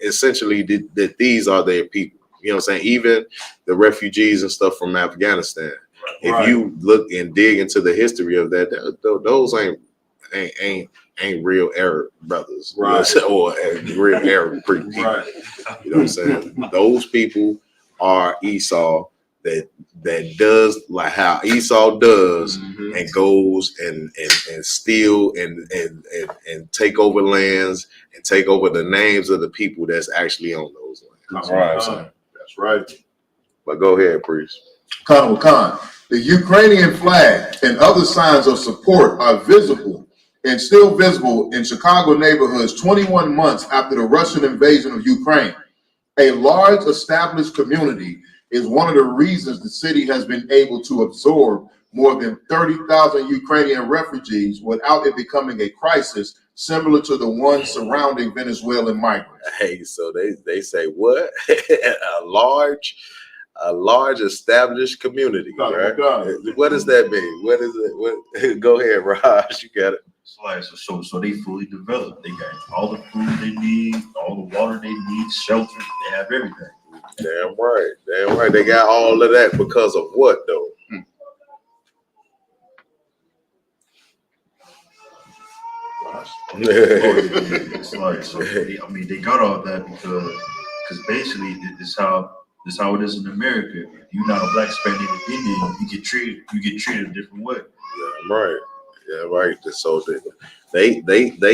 essentially that these are their people. You know what I'm saying? Even the refugees and stuff from Afghanistan. If you look and dig into the history of that, those ain't real Arab brothers, right? Or real Arab people. Right. You know what I'm saying? Those people are Esau that does like how Esau does, and goes and steal and take over lands and take over the names of the people that's actually on those lands. That's right. But go ahead, priest. Khan. The Ukrainian flag and other signs of support are visible and still visible in Chicago neighborhoods 21 months after the Russian invasion of Ukraine. A large established community is one of the reasons the city has been able to absorb more than 30,000 Ukrainian refugees without it becoming a crisis similar to the one surrounding Venezuelan migrants. Hey, so they say what? A large established community, right? What does that mean? What is it? What? Go ahead, Raj. You got it. So they fully developed. They got all the food they need, all the water they need, shelter. They have everything. Damn right. Damn right. They got all of that because of what, though? It's like, so they got all that because basically this is how it is in America. If you're not a black, Spanish, Indian, you get treated a different way. Yeah, right. Yeah, right. So they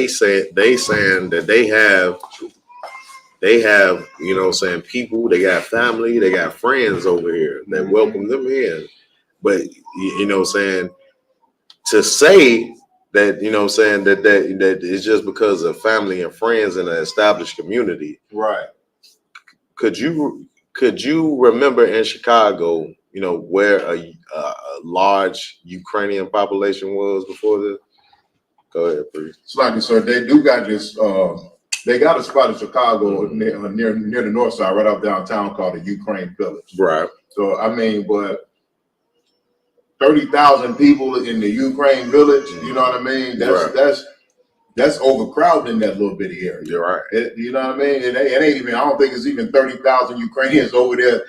saying that they have, you know what I'm saying, people, they got family, they got friends over here that welcome them in. But you know what I'm saying, to say that, you know what I'm saying, that it's just because of family and friends in an established community. Right. Could you remember in Chicago, you know, where a large Ukrainian population was before this? Go ahead, please. Slightly, sir. They do got this. They got a spot in Chicago near the north side, right off downtown, called the Ukraine Village. Right. So I mean, but 30,000 people in the Ukraine Village. You know what I mean? That's overcrowding that little bitty area. You're right. You know what I mean? It ain't even. I don't think it's even 30,000 Ukrainians over there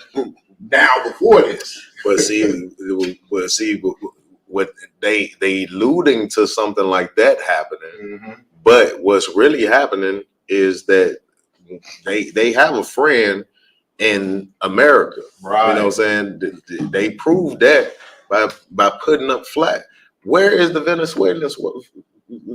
now before this. But see, what they alluding to something like that happening. But what's really happening is that they have a friend in America. Right. You know what I'm saying? They proved that by putting up flag. Where is the Venezuelans?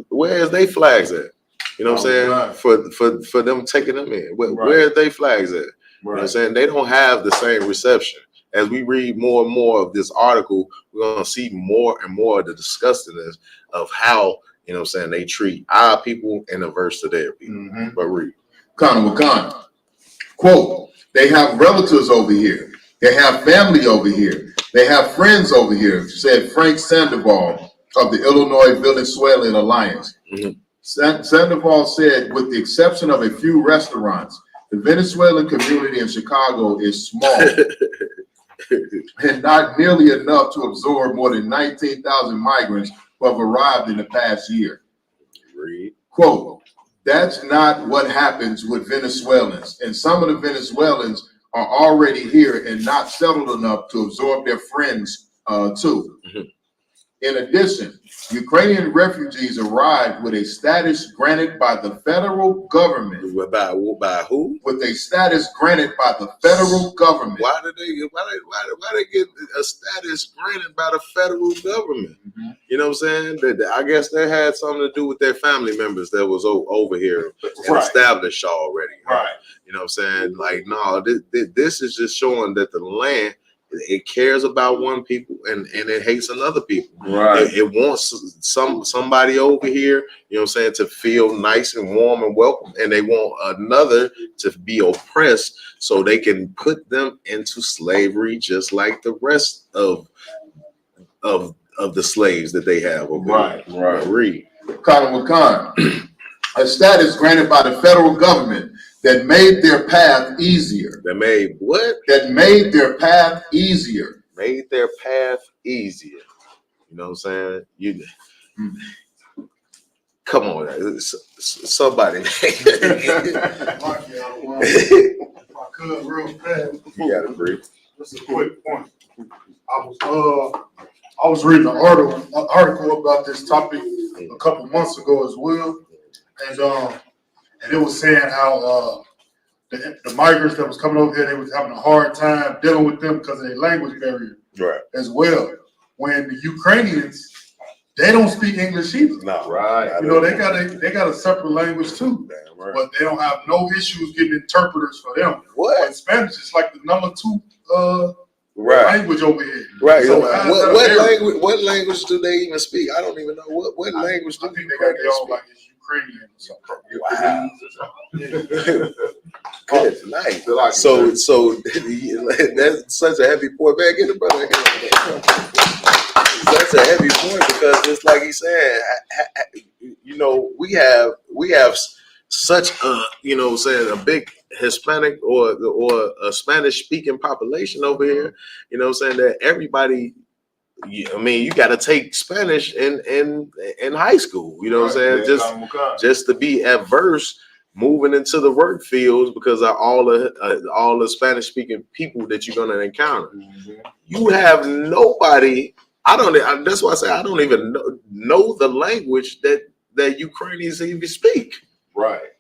Where is they flags at? You know what I'm saying? For them taking them in. Where are they flags at? You know what I'm saying? They don't have the same reception. As we read more and more of this article, we're going to see more and more of the disgustingness of how, you know what I'm saying, they treat our people and averse to their people. But read. Khan, quote, they have relatives over here. They have family over here. They have friends over here, said Frank Sandoval of the Illinois Venezuelan Alliance. Sandoval said, with the exception of a few restaurants, the Venezuelan community in Chicago is small and not nearly enough to absorb more than 19,000 migrants who have arrived in the past year. Quote, that's not what happens with Venezuelans. And some of the Venezuelans are already here and not settled enough to absorb their friends too. In addition, Ukrainian refugees arrived with a status granted by the federal government. By who? With a status granted by the federal government. Why did they get a status granted by the federal government? You know what I'm saying? I guess that had something to do with their family members that was over here and established already. Right. You know what I'm saying? Like, no, this is just showing that the land, it cares about one people and it hates another people. Right. It wants somebody over here, you know what I'm saying, to feel nice and warm and welcome, and they want another to be oppressed so they can put them into slavery just like the rest of the slaves that they have over Right. here. Right. Read. Colin McCann, a status granted by the federal government that made their path easier. That made what? That made their path easier. Made their path easier. You know what I'm saying? Come on, somebody. I could real fast. You got to breathe. Just a quick point. I was reading an article about this topic a couple months ago as well, and it was saying how the migrants that was coming over here, they was having a hard time dealing with them because of their language barrier, right? As well. When the Ukrainians, they don't speak English either. No, right? You know, they got a separate language too, right. But they don't have no issues getting interpreters for them. What? But Spanish is like the #2 right. language over here. Right. So what language do they even speak? I don't even know what language do I think they got their own, like it's Ukrainian or something. Wow. Good night. So that's such a heavy point, man. Get the brother here. That's a heavy point because it's like he said, you know, we have such a, you know, saying a big Hispanic or a Spanish speaking population over here. You know, saying that everybody. I mean, you got to take Spanish in high school. You know what I'm saying? Just to be adverse moving into the work fields because of all the Spanish speaking people that you're gonna encounter. You have nobody. That's why I say I don't even know the language that Ukrainians even speak. Right.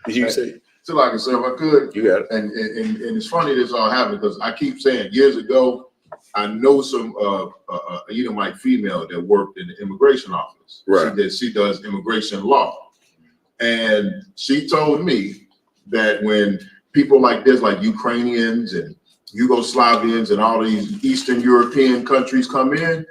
You say. So like I said, if I could, you got it. And it's funny this all happened because I keep saying years ago, I know some Edomite female that worked in the immigration office. Right. She does immigration law. And she told me that when people like this, like Ukrainians and Yugoslavians and all these Eastern European countries come in,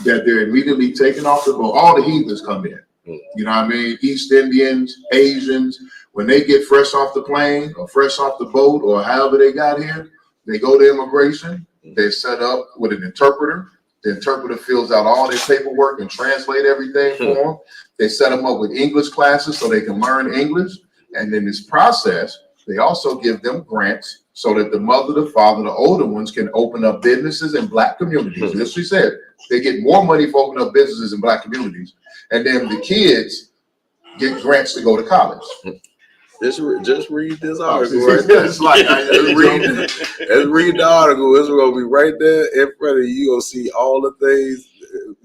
that they're immediately taken off the boat. All the heathens come in. You know what I mean? East Indians, Asians, when they get fresh off the plane or fresh off the boat or however they got here, they go to immigration. They're set up with an interpreter. The interpreter fills out all their paperwork and translate everything for them. They set them up with English classes so they can learn English. And in this process, they also give them grants so that the mother, the father, the older ones can open up businesses in Black communities. As she said, they get more money for opening up businesses in Black communities. And then the kids get grants to go to college. Just read this article right there. It's like, let's read the article. It's going to be right there in front of you. You're going to see all the things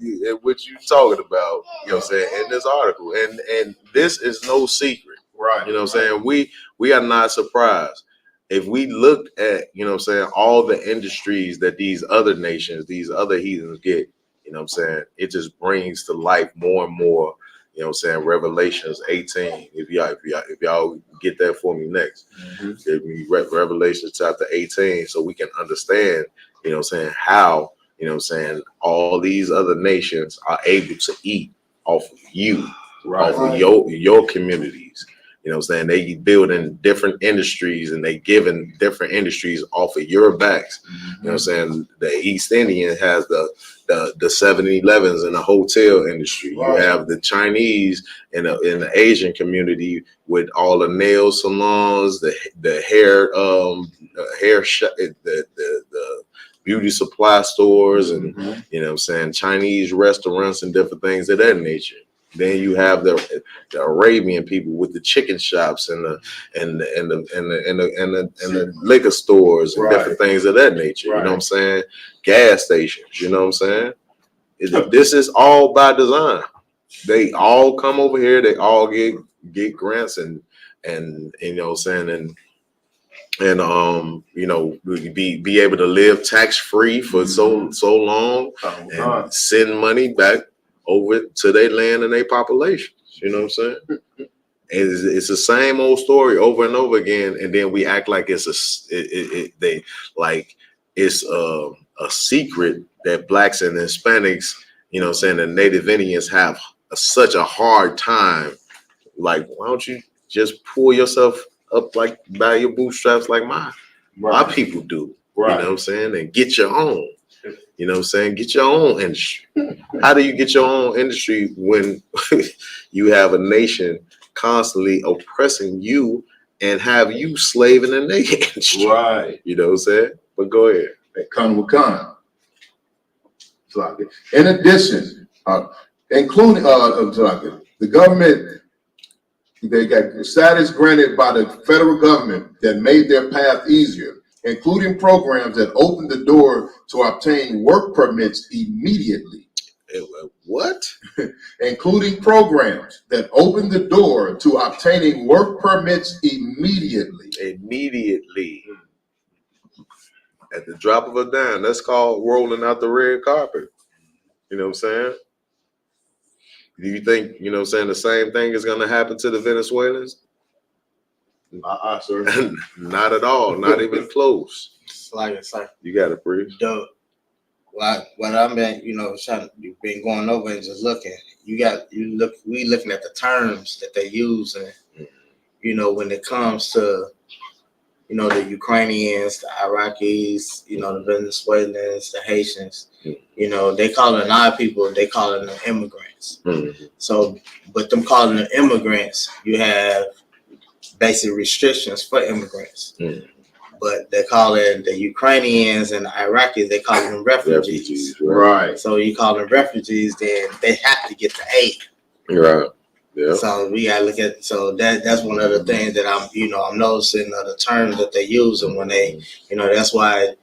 in which you're talking about, you know what I'm saying, in this article. And this is no secret. Right. You know what I'm saying? We are not surprised. If we looked at, you know what I'm saying, all the industries that these other nations, these other heathens get, you know what I'm saying, it just brings to life more and more. You know what I'm saying? Revelations 18. If y'all get that for me next. Give me Revelation chapter 18 so we can understand, you know what I'm saying, how, you know what I'm saying, all these other nations are able to eat off of you, off of your communities. You know what I'm saying? They building different industries and they giving different industries off of your backs. You know what I'm saying? The East Indian has the 7-Elevens in the hotel industry. You have the Chinese in the Asian community with all the nail salons, the hair the beauty supply stores, and you know what I'm saying, Chinese restaurants and different things of that nature. Then you have the Arabian people with the chicken shops and the liquor stores and different things of that nature. You know what I'm saying? Gas stations. You know what I'm saying? This is all by design. They all come over here. They all get grants and you know what I'm saying, and you know, be able to live tax free for so long and send money back over to their land and their population. You know what I'm saying? It's the same old story over and over again, and then we act like it's a secret that blacks and Hispanics, you know what I'm saying, the Native Indians have such a hard time. Like, why don't you just pull yourself up like by your bootstraps like my people do? You know what I'm saying? And get your own. You know what I'm saying? Get your own industry. How do you get your own industry when you have a nation constantly oppressing you and have you slaving in their industry? Right. You know what I'm saying? But go ahead. In addition, including the government, they got status granted by the federal government that made their path easier, including programs that opened the door to obtain work permits immediately. What? Including programs that opened the door to obtaining work permits immediately. Immediately. At the drop of a dime. That's called rolling out the red carpet. You know what I'm saying? Do you think, you know what I'm saying, the same thing is going to happen to the Venezuelans? Sir. Not at all. Not even close. It's like You got it, Breeze. What I've been, you've been going over and just looking. We looking at the terms that they use, and when it comes to the Ukrainians, the Iraqis, the Venezuelans, the Haitians, they calling our people, they calling them immigrants. Mm-hmm. So, but them calling them immigrants, you have basic restrictions for immigrants. Mm-hmm. But they're calling the Ukrainians and the Iraqis, they call them refugees. Right. So you call them refugees, then they have to get the aid. Right. Yeah. So we gotta look at that's one of the things that I'm noticing the terms that they use, and when they that's why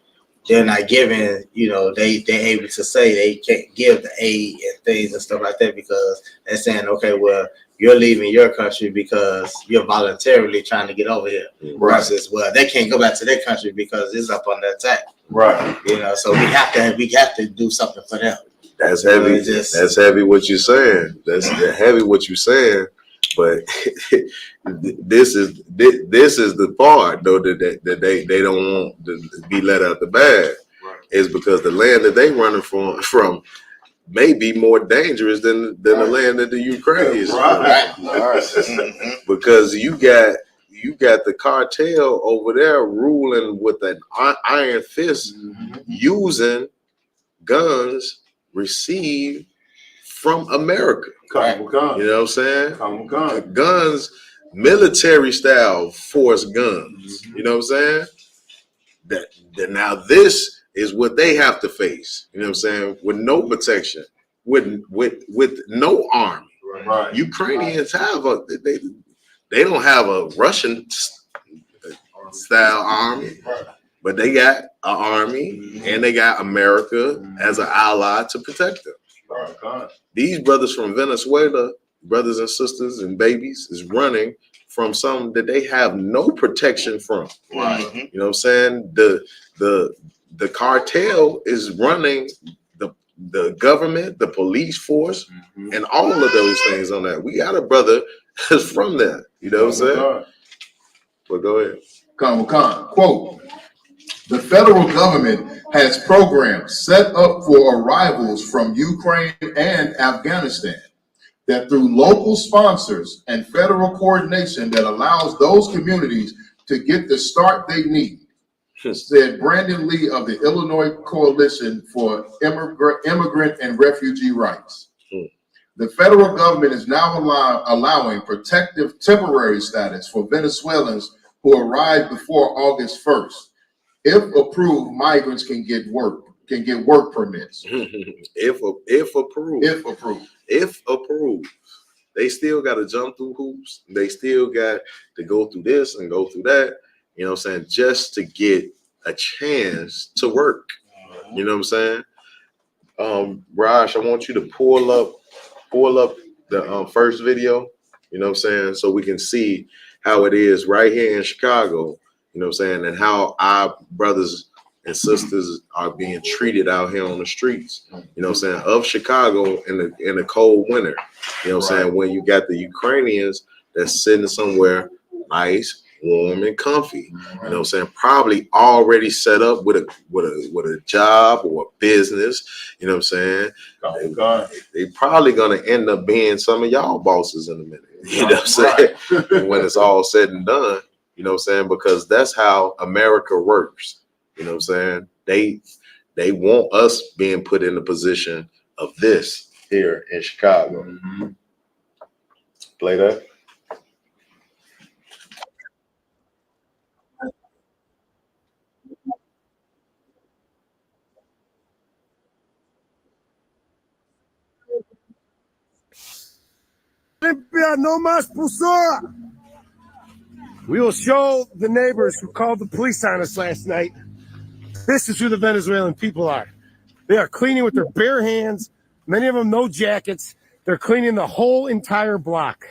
they're not giving they're able to say they can't give the aid and things and stuff like that, because they're saying, okay, well, you're leaving your country because you're voluntarily trying to get over here. Right. Versus, well, they can't go back to their country because it's up under attack. Right. So we have to do something for them. That's heavy. That's heavy what you're saying. That's heavy what you're saying. But this is the part though that they don't want to be let out the bag. Right. Is because the land that they running from may be more dangerous than the land that the Ukrainians. Right. Because you got the cartel over there ruling with an iron fist, using guns received from America. You know what I'm saying? Guns, military style force guns. You know what I'm saying? That now this is what they have to face. You know what I'm saying? With no protection, with no army. Right. Ukrainians have they don't have a Russian style army, but they got an army and they got America as an ally to protect them. These brothers from Venezuela, brothers and sisters and babies, is running from something that they have no protection from. Right. You know what I'm saying? The cartel is running the government, the police force, and all of those things on that. We got a brother that's from there. You know what I'm saying? But go ahead. Quote, the federal government has programs set up for arrivals from Ukraine and Afghanistan. that through local sponsors and federal coordination that allows those communities to get the start they need, said Brandon Lee of the Illinois Coalition for Immigrant and Refugee Rights. The federal government is now allowing protective temporary status for Venezuelans who arrived before August 1st. If approved, migrants can get work permits. If approved. They still got to jump through hoops. They still got to go through this and go through that, you know what I'm saying, just to get a chance to work. You know what I'm saying? Raj, I want you to pull up the first video, you know what I'm saying, so we can see how it is right here in Chicago, you know what I'm saying, and how our brothers and sisters are being treated out here on the streets, you know what I'm saying, of Chicago in the cold winter, you know what I'm saying, when you got the Ukrainians that's sitting somewhere nice, warm and comfy, you know what I'm saying, probably already set up with a job or a business, you know what I'm saying. They probably gonna end up being some of y'all bosses in a minute, you know what I'm saying, when it's all said and done, you know what I'm saying, because that's how America works, you know what I'm saying. They want us being put in the position of this here in Chicago. Play that. No más pusura. We will show the neighbors who called the police on us last night. This is who the Venezuelan people are. They are cleaning with their bare hands. Many of them no jackets. They're cleaning the whole entire block.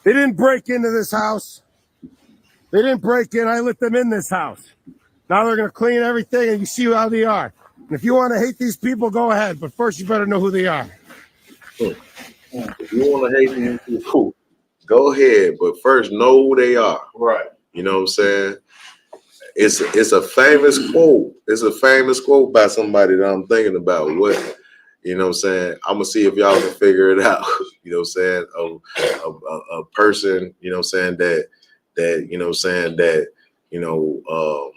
They didn't break into this house. They didn't break in. I let them in this house. Now they're going to clean everything, and you see how they are. And if you want to hate these people, go ahead. But first, you better know who they are. If you want to hate these people, go ahead. But first, know who they are. Right. You know what I'm saying? It's a famous quote. It's a famous quote by somebody that I'm thinking about. What, you know what I'm saying? I'm going to see if y'all can figure it out. You know what I'm saying? A person, you know what I'm saying, that, you know what I'm saying, that, you know,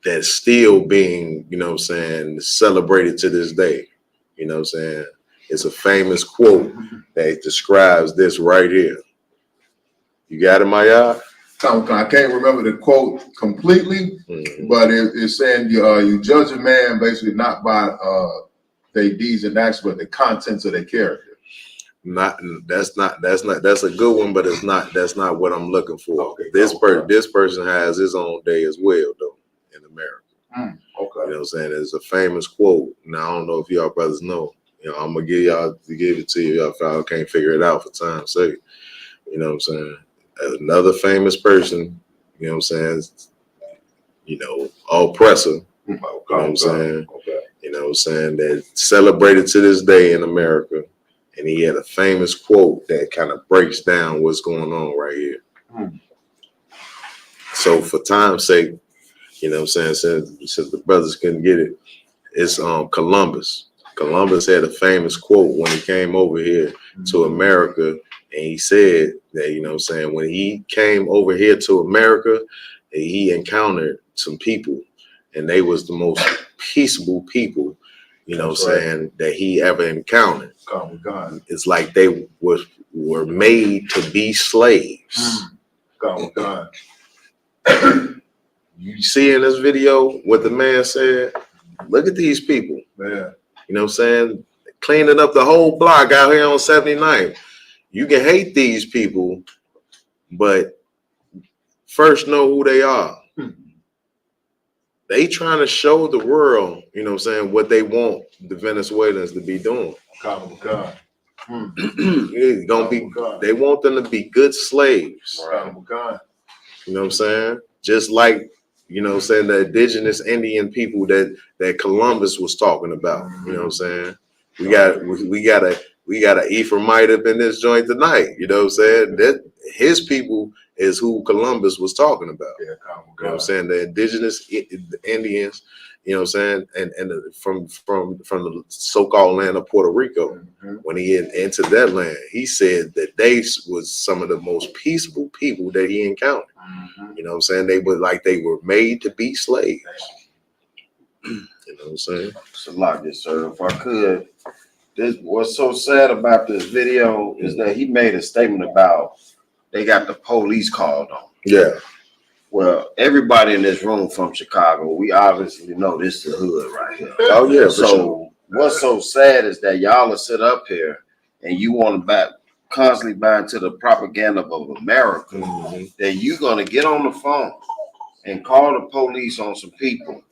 that's still being, you know what I'm saying, celebrated to this day. You know what I'm saying? It's a famous quote that describes this right here. You got it, Maya? I can't remember the quote completely, but it's saying you judge a man basically not by their deeds and acts, but the contents of their character. That's a good one, but that's not what I'm looking for. Okay, this person has his own day as well, though, in America. Okay. You know what I'm saying? It's a famous quote. Now I don't know if y'all brothers know. You know, I'm gonna give it to you if y'all can't figure it out for time's sake. You know what I'm saying? Another famous person, you know what I'm saying, you know, oppressor, you know what I'm saying, you know what I'm saying, that celebrated to this day in America. And he had a famous quote that kind of breaks down what's going on right here. So for time's sake, you know what I'm saying, since the brothers couldn't get it, it's Columbus. Columbus had a famous quote when he came over here to America, and he said that, you know what I'm saying, when he came over here to America, he encountered some people, and they was the most peaceable people, you know what I'm saying, that he ever encountered. God. It's like they were made to be slaves. God. You see in this video what the man said? Look at these people. Yeah. You know what I'm saying? Cleaning up the whole block out here on 79th. You can hate these people, but first know who they are. They trying to show the world, you know what I'm saying, what they want the Venezuelans to be doing. God. It's gonna be, they want them to be good slaves. God. You know what I'm saying? Just like, you know what I'm saying, the indigenous Indian people that Columbus was talking about. You know what I'm saying? We got a Ephraimite up in this joint tonight. You know what I'm saying? That his people is who Columbus was talking about. You know what I'm saying? The indigenous Indians you know what I'm saying? And from the so-called land of Puerto Rico, when he entered that land, he said that they was some of the most peaceful people that he encountered. You know what I'm saying? They were made to be slaves. You know what I'm saying? So like this, sir, if I could, this what's so sad about this video is that he made a statement about they got the police called on. Yeah. Well, everybody in this room from Chicago, we obviously know this is the hood right here. Oh yeah. So what's so sad is that y'all will sit up here and you want to constantly buy into the propaganda of America, that you're gonna get on the phone and call the police on some people,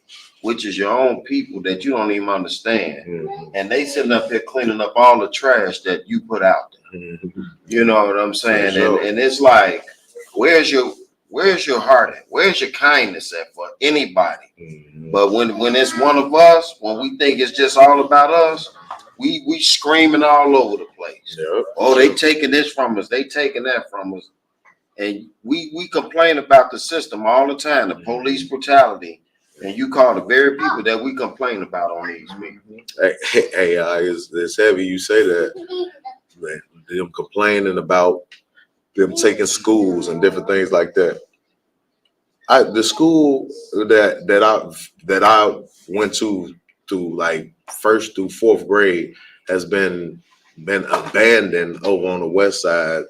which is your own people that you don't even understand, and they sitting up here cleaning up all the trash that you put out there. You know what I'm saying? Sure. And it's like, where's your heart at? Where's your kindness at for anybody? But when it's one of us, when we think it's just all about us, we screaming all over the place. Oh, they taking this from us, they taking that from us. And we complain about the system all the time, the police brutality, and you call the very people that we complain about on these meetings. Hey, it's heavy you say that. Man, them complaining about them taking schools and different things like that. The school that I went to like 1st through 4th grade has been abandoned over on the west side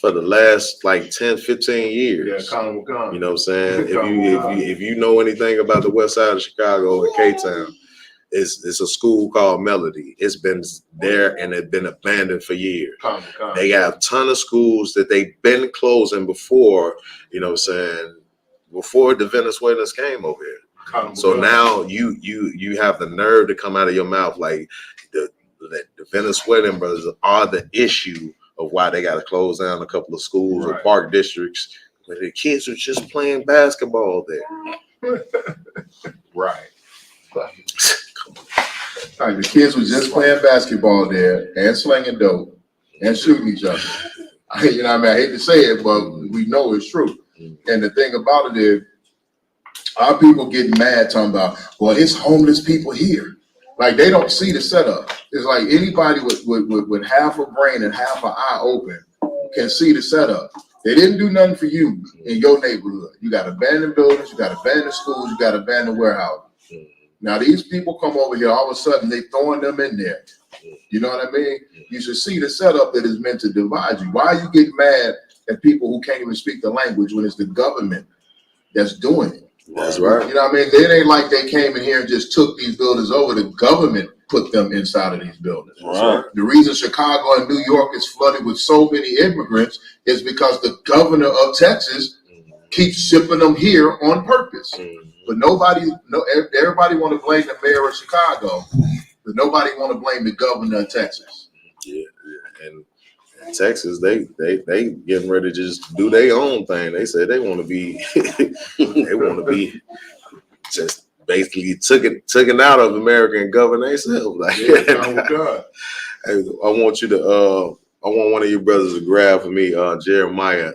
for the last like 10, 15 years. Yeah, you know what I'm saying? If you know anything about the west side of Chicago and K-Town, it's a school called Melody. It's been there and it's been abandoned for years. They have a ton of schools that they've been closing before, you know what I'm saying, before the Venezuelans came over here. So now you have the nerve to come out of your mouth like the Venezuelan brothers are the issue of why they got to close down a couple of schools or park districts where the kids are just playing basketball there. Right. Like the kids were just playing basketball there and slinging dope and shooting each other. You know what I mean? I hate to say it, but we know it's true. And the thing about it is, our people getting mad talking about, well, it's homeless people here. Like they don't see the setup. It's like anybody with half a brain and half an eye open can see the setup. They didn't do nothing for you in your neighborhood. You got abandoned buildings, you got abandoned schools, you got abandoned warehouses. Now these people come over here, all of a sudden they throwing them in there. You know what I mean? You should see the setup that is meant to divide you. Why are you getting mad at people who can't even speak the language when it's the government that's doing it? That's right. You know what I mean? It ain't like they came in here and just took these buildings over. The government put them inside of these buildings. Right. The reason Chicago and New York is flooded with so many immigrants is because the governor of Texas keeps shipping them here on purpose. But everybody want to blame the mayor of Chicago, but nobody want to blame the governor of Texas. Yeah. And Texas, they getting ready to just do their own thing. They said they want to be, just basically taken out of American government themselves. Like, I want you to, I want one of you brothers to grab for me, Jeremiah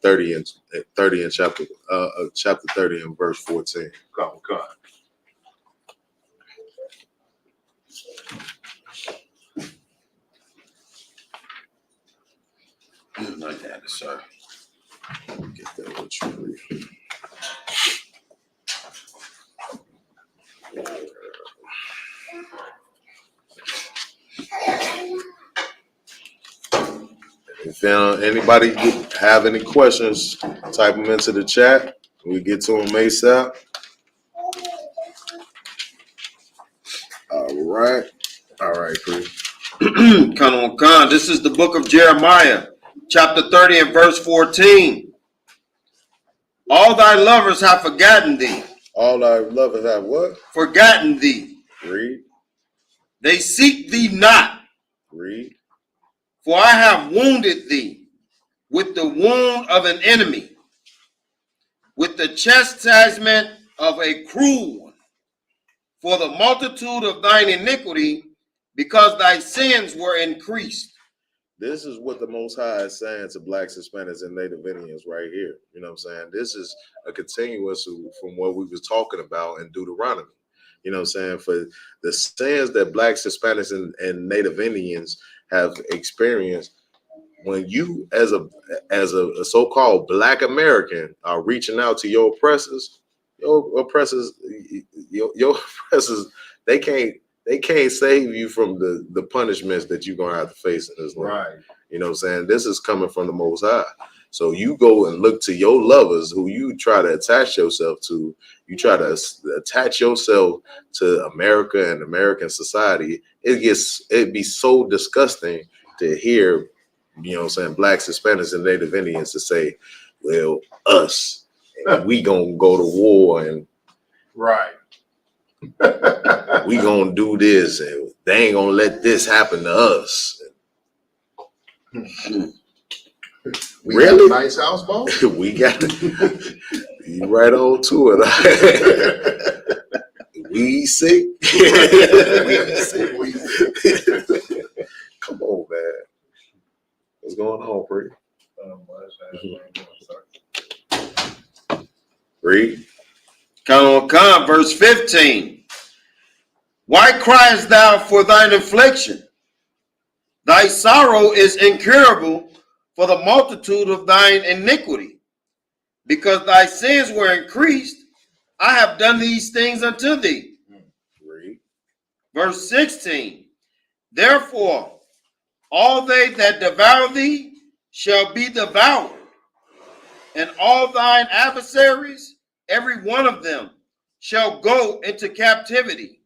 30 and chapter 30 and verse 14. Come. Like that, sir. Get that with you. If anybody have any questions, type them into the chat. We get to them ASAP. All right, Chris. Khan, this is the book of Jeremiah, chapter 30 and verse 14. All thy lovers have forgotten thee. All thy lovers have what? Forgotten thee. Read. They seek thee not. Read. For I have wounded thee with the wound of an enemy, with the chastisement of a cruel one. For the multitude of thine iniquity, because thy sins were increased. This is what the Most High is saying to Blacks, Hispanics, and Native Indians right here. You know what I'm saying? This is a continuous from what we was talking about in Deuteronomy. You know what I'm saying? For the sins that Blacks, Hispanics, and Native Indians have experienced, when you as a so-called Black American are reaching out to your oppressors, your oppressors, they can't save you from the punishments that you're gonna have to face in this life. Right. You know what I'm saying? This is coming from the Most High. So you go and look to your lovers who you try to attach yourself to. You try to attach yourself to America and American society. It'd be so disgusting to hear, you know what I'm saying, Blacks, Hispanics, and Native Indians to say, well, us, and we gonna go to war and Right. we gonna do this and they ain't gonna let this happen to us. We Really? got a nice house, boss? We got you right on to it. We sick. We sick. Come on, man. What's going on, Bree? Read. Come, verse 15. Why criest thou for thine affliction? Thy sorrow is incurable for the multitude of thine iniquity. Because thy sins were increased, I have done these things unto thee. Read. Verse 16. Therefore, all they that devour thee shall be devoured, and all thine adversaries, every one of them, shall go into captivity.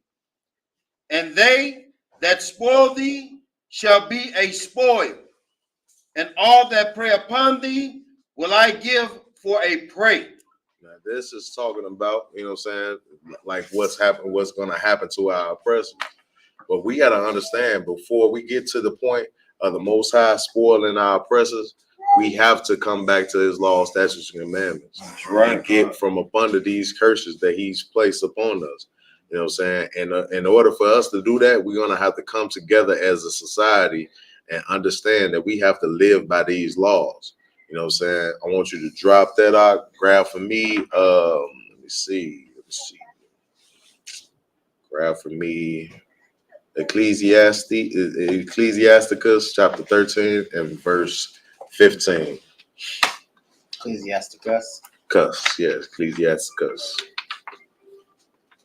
And they that spoil thee shall be a spoil, and all that prey upon thee will I give for a prey. Now, this is talking about, you know what I'm saying, like what's going to happen to our oppressors. But we got to understand, before we get to the point of the Most High spoiling our oppressors, we have to come back to his law, statutes, and commandments. That's right. And get from up under these curses that he's placed upon us. You know what I'm saying? And in order for us to do that, we're going to have to come together as a society and understand that we have to live by these laws. You know what I'm saying? I want you to drop that out. Grab for me. Let me see. Grab for me Ecclesiasticus chapter 13 and verse 15. Ecclesiasticus. Yes, Ecclesiasticus.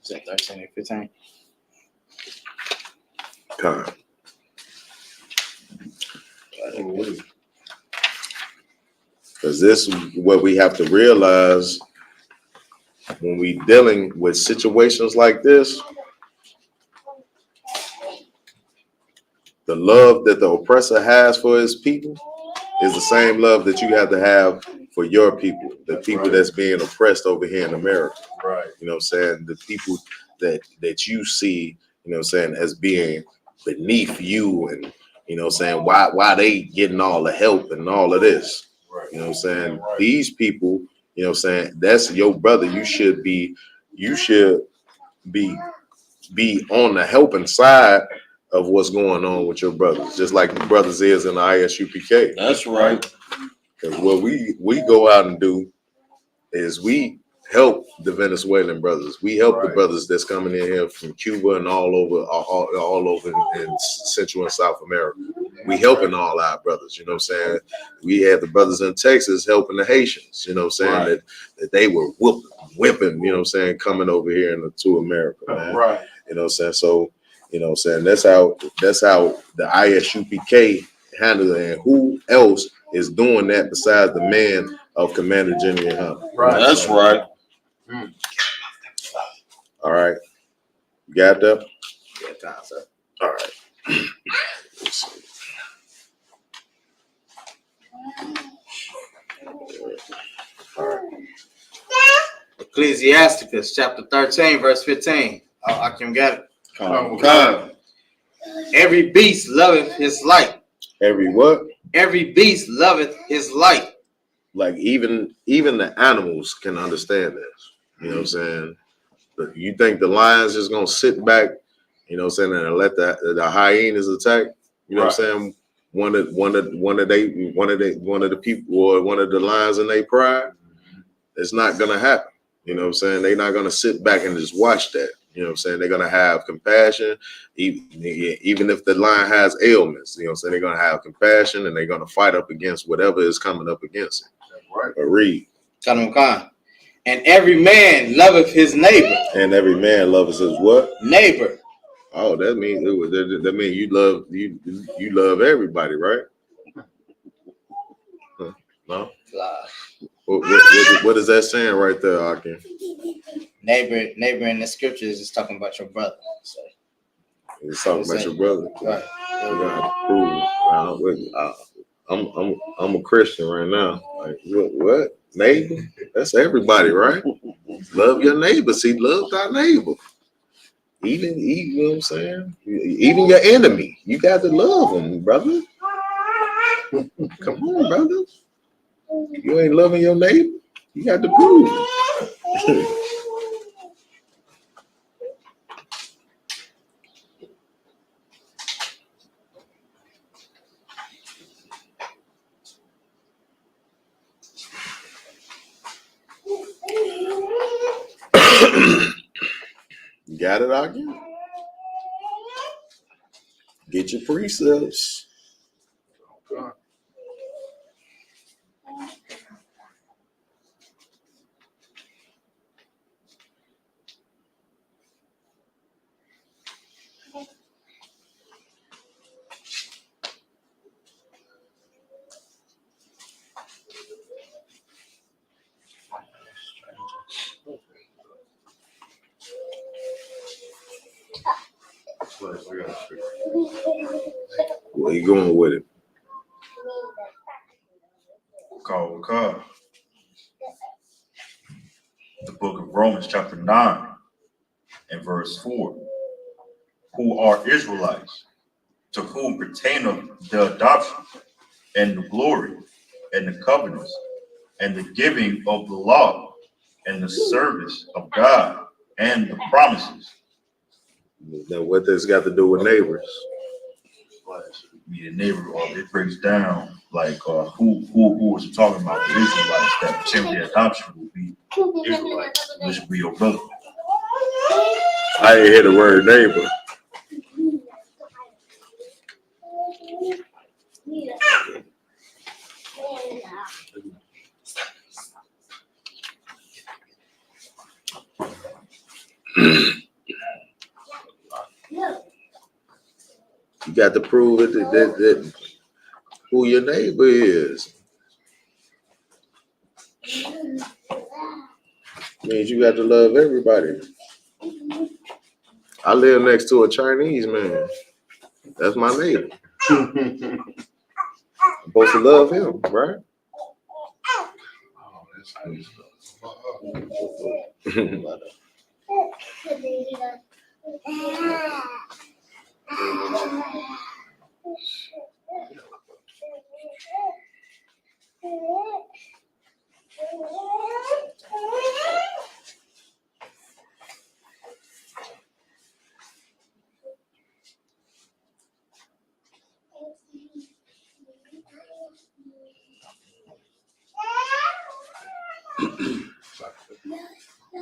Is it 13 and 15? Time. Because this is what we have to realize when we dealing with situations like this. The love that the oppressor has for his people is the same love that you have to have for your people, the people that's being oppressed over here in America. Right. You know what I'm saying? The people that you see, you know what I'm saying, as being beneath you, and you know what I'm saying, why they getting all the help and all of this. Right. You know what I'm saying? Right. These people, you know what I'm saying, that's your brother. You should be on the helping side of what's going on with your brothers, just like the brothers is in the Isupk. That's right. Because what we go out and do is we help the Venezuelan brothers. We help the brothers that's coming in here from Cuba and all over in Central and South America. We helping all our brothers, you know what I'm saying? We had the brothers in Texas helping the Haitians, you know what I'm saying, that they were whipping, you know what I'm saying, coming over here to America, man. Right. You know what I'm saying? So, you know what I'm saying, that's how the Isupk handle it. And who else is doing that besides the man of Commander Jimmy and Hunter? Right. That's right. All right. You got that? Yeah, time, sir. All right. Let's see. All right. Ecclesiasticus chapter 13, verse 15. I can get it. Come. Every beast loveth his light. Every what? Every beast loveth his light. Like even the animals can understand this. You know what I'm saying? But you think the lions is gonna sit back, you know what I'm saying, and let the hyenas attack? You know what I'm saying? one of the people or one of the lines in their pride, it's not gonna happen. You know what I'm saying? They're not gonna sit back and just watch that. You know what I'm saying? They're gonna have compassion, even if the line has ailments. You know what I'm saying? They're gonna have compassion and they're gonna fight up against whatever is coming up against it. Right. But read. And every man loveth his neighbor. And every man loves his what? Neighbor. Oh, that means you love everybody, right? Huh? No. What is that saying right there, Akin? Neighbor in the scriptures is talking about your brother. So it's talking about your brother. Right. You gotta prove. I'm a Christian right now. Like what? Neighbor? That's everybody, right? Love your neighbor. See, love thy neighbor. Even you know what I'm saying? Even your enemy, you got to love them, brother. Come on, brother. You ain't loving your neighbor. You got to prove it. You got it, Akin? Get your precepts. Where you going with it? Okay. The book of Romans, chapter 9, and verse 4. Who are Israelites, to whom pertaineth the adoption, and the glory, and the covenants, and the giving of the law, and the service of God, and the promises. Now, what this got to do with neighbors? The neighbor, it breaks down like who was talking about? The Israelites that pertain their adoption will be Israelites, which will be your brother. I ain't hear the word neighbor. You got to prove it that who your neighbor is. Means you got to love everybody. I live next to a Chinese man. That's my neighbor. I'm supposed to love him, right?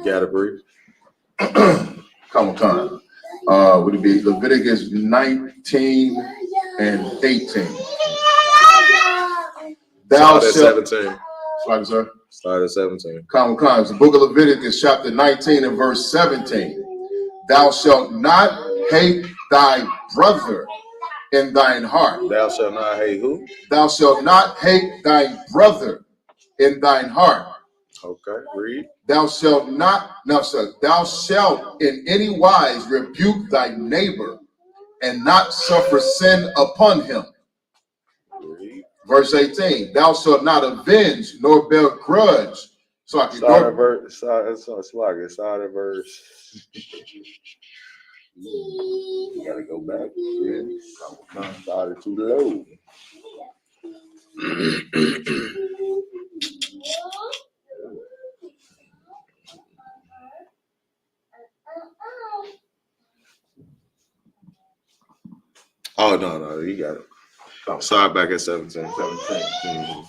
Got a brief? Come on. Would it be Leviticus 19 and 18? Thou shalt. 17. Sorry, sir. Start at 17. Come. It's the book of Leviticus, chapter 19 and verse 17. Thou shalt not hate thy brother in thine heart. Thou shalt not hate who? Thou shalt not hate thy brother in thine heart. Okay, read. Thou shalt thou shalt in any wise rebuke thy neighbor and not suffer sin upon him. Read. Verse 18, thou shalt not avenge nor bear grudge. Start at verse. You gotta go back. Yeah. Started too low. Oh no, you got it. Start back at 17. 17.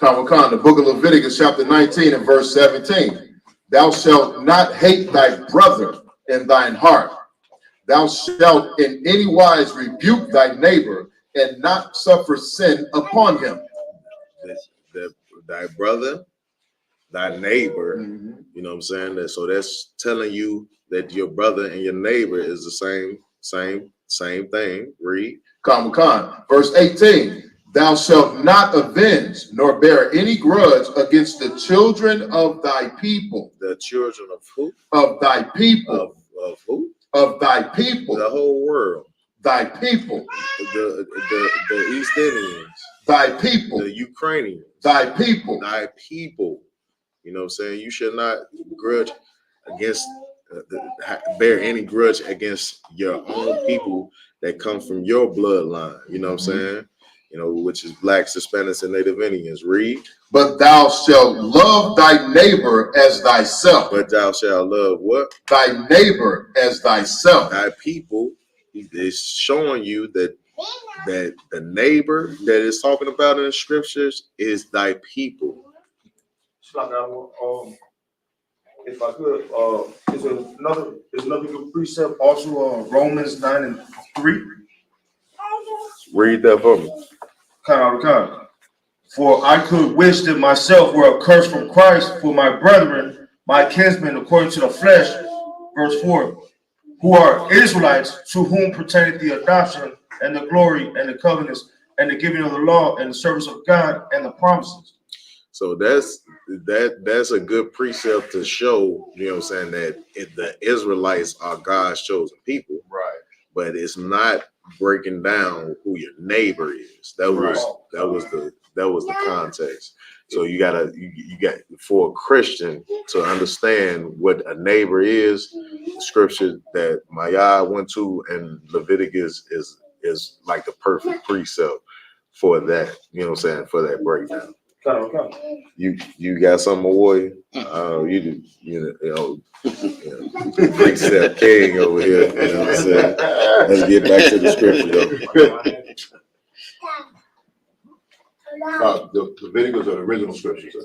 Khan, the book of Leviticus, chapter 19 and verse 17. Thou shalt not hate thy brother in thine heart. Thou shalt in any wise rebuke thy neighbor and not suffer sin upon him. Thy brother, thy neighbor, you know what I'm saying? So that's telling you that your brother and your neighbor is the same thing. Read. Khan, verse 18. Thou shalt not avenge nor bear any grudge against the children of thy people. The children of who? Of thy people. Of who? Of thy people. The whole world. Thy people. The East Indians. Thy people. The Ukrainians. Thy people. Thy people. You know what I'm saying? You should not grudge against, bear any grudge against your own people that come from your bloodline. You know what I'm saying? You know, which is blacks, Hispanics, and Native Indians. Read. But thou shalt love thy neighbor as thyself. But thou shalt love what? Thy neighbor as thyself. Thy people is showing you that the neighbor that is talking about in the scriptures is thy people. If I could, is another good precept also Romans 9 and 3. Read that for me. For I could wish that myself were accursed from Christ for my brethren, my kinsmen, according to the flesh, verse 4, who are Israelites, to whom pertaineth the adoption and the glory and the covenants and the giving of the law and the service of God and the promises. So that's a good precept to show, you know what I'm saying, that the Israelites are God's chosen people. Right. But it's not breaking down who your neighbor is. That was the context. So you got for a Christian to understand what a neighbor is. The scripture that Maya went to and Leviticus is like the perfect precept for that. You know what I'm saying, for that breakdown. You got something, warrior? You know, precept king over here. You know what I'm saying? Let's get back to the scripture though. The Leviticus are the original scriptures.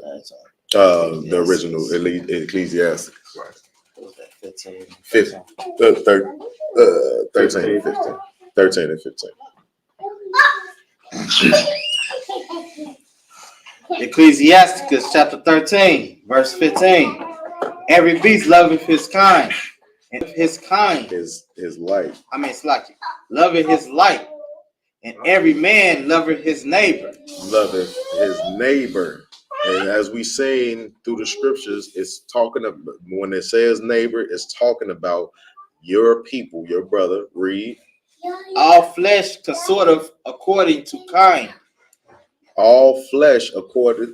The original Ecclesiastes. Right. 13 and 15. Ecclesiasticus chapter 13, verse 15. Every beast loveth his kind, and his kind his light. It's like it. Loveth his light, and every man loveth his neighbor. Loveth his neighbor. And as we seen through the scriptures, it's talking about, when it says neighbor, it's talking about your people, your brother. Read. All flesh consorteth according to kind. All flesh consorteth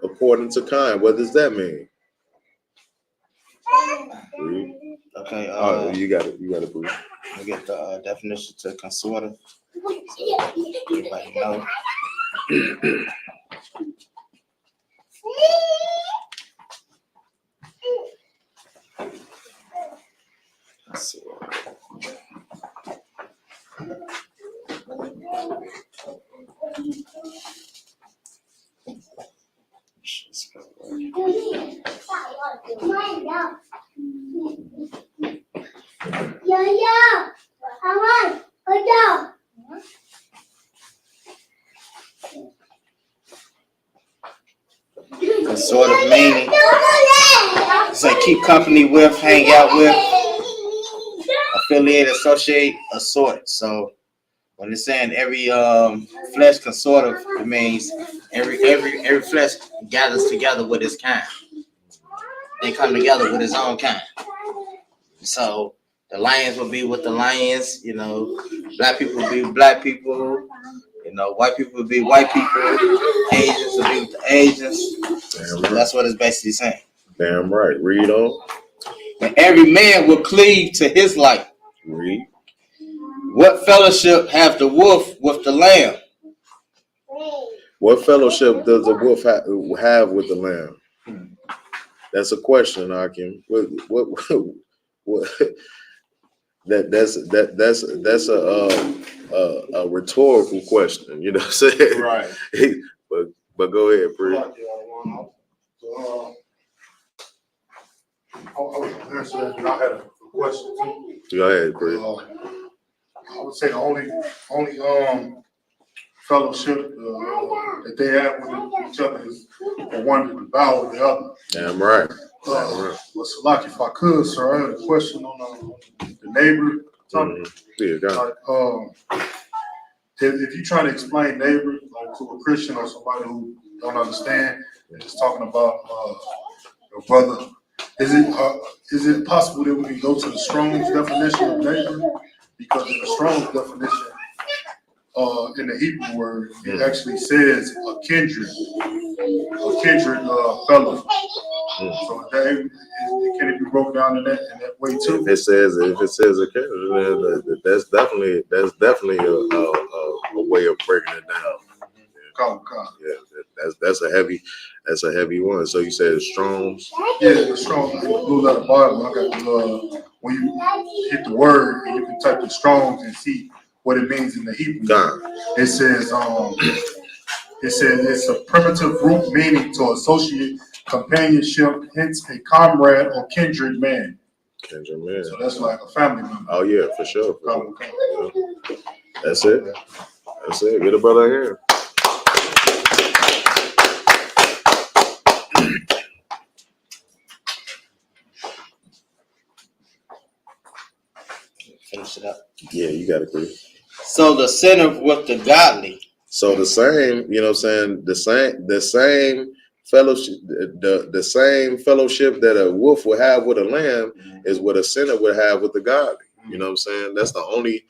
according to kind. What does that mean? Read. Okay. You got it. You got it, please. Let me get the definition to consorteth. Everybody know. Let's see. Sort of meaning it's like keep company with, hang out with, affiliate, associate, assort. So when it's saying every flesh consort of, it means every flesh gathers together with its kind. They come together with its own kind. So the lions will be with the lions, you know, black people will be with black people, you know, white people will be white people, Asians will be with the Asians. So that's what it's basically saying. Damn right. Read on. And every man will cleave to his light. Read. What fellowship have the wolf with the lamb? What fellowship does the wolf have with the lamb? That's a question, Akim. What that's a rhetorical question. You know what I'm saying? Right. but go ahead, Bree. I was answer that, and I had a question too. Go ahead, Bree. I would say the only fellowship that they have with each other is for one to devour the other. Damn right. Well, Salaki, if I could, sir, I had a question on the neighbor topic. Yeah, got it. If you're trying to explain neighbor like to a Christian or somebody who don't understand, and just talking about your brother, is it possible that we can go to the Strong's definition of neighbor? Because in the Strong's definition, in the Hebrew word, it actually says a kindred fellow. So can it be broken down in that way too? If it says a character, then that's definitely a way of breaking it down. Yeah, that's a heavy one. So you said Strong's. Yeah, the Strong's. Blue letter Bible. I got when you hit the word and you can type the Strong's and see what it means in the Hebrew. It says it's a primitive root meaning to associate, companionship, hence a comrade or kindred man. Kindred man. So that's like a family member. Oh yeah, for sure. That's it. That's it. Get a brother here. Finish it up. Yeah, you got to agree. So the sinner with the godly. So the same, you know what I'm saying? The same fellowship, the same fellowship that a wolf would have with a lamb is what a sinner would have with the godly. You know what I'm saying? That's the only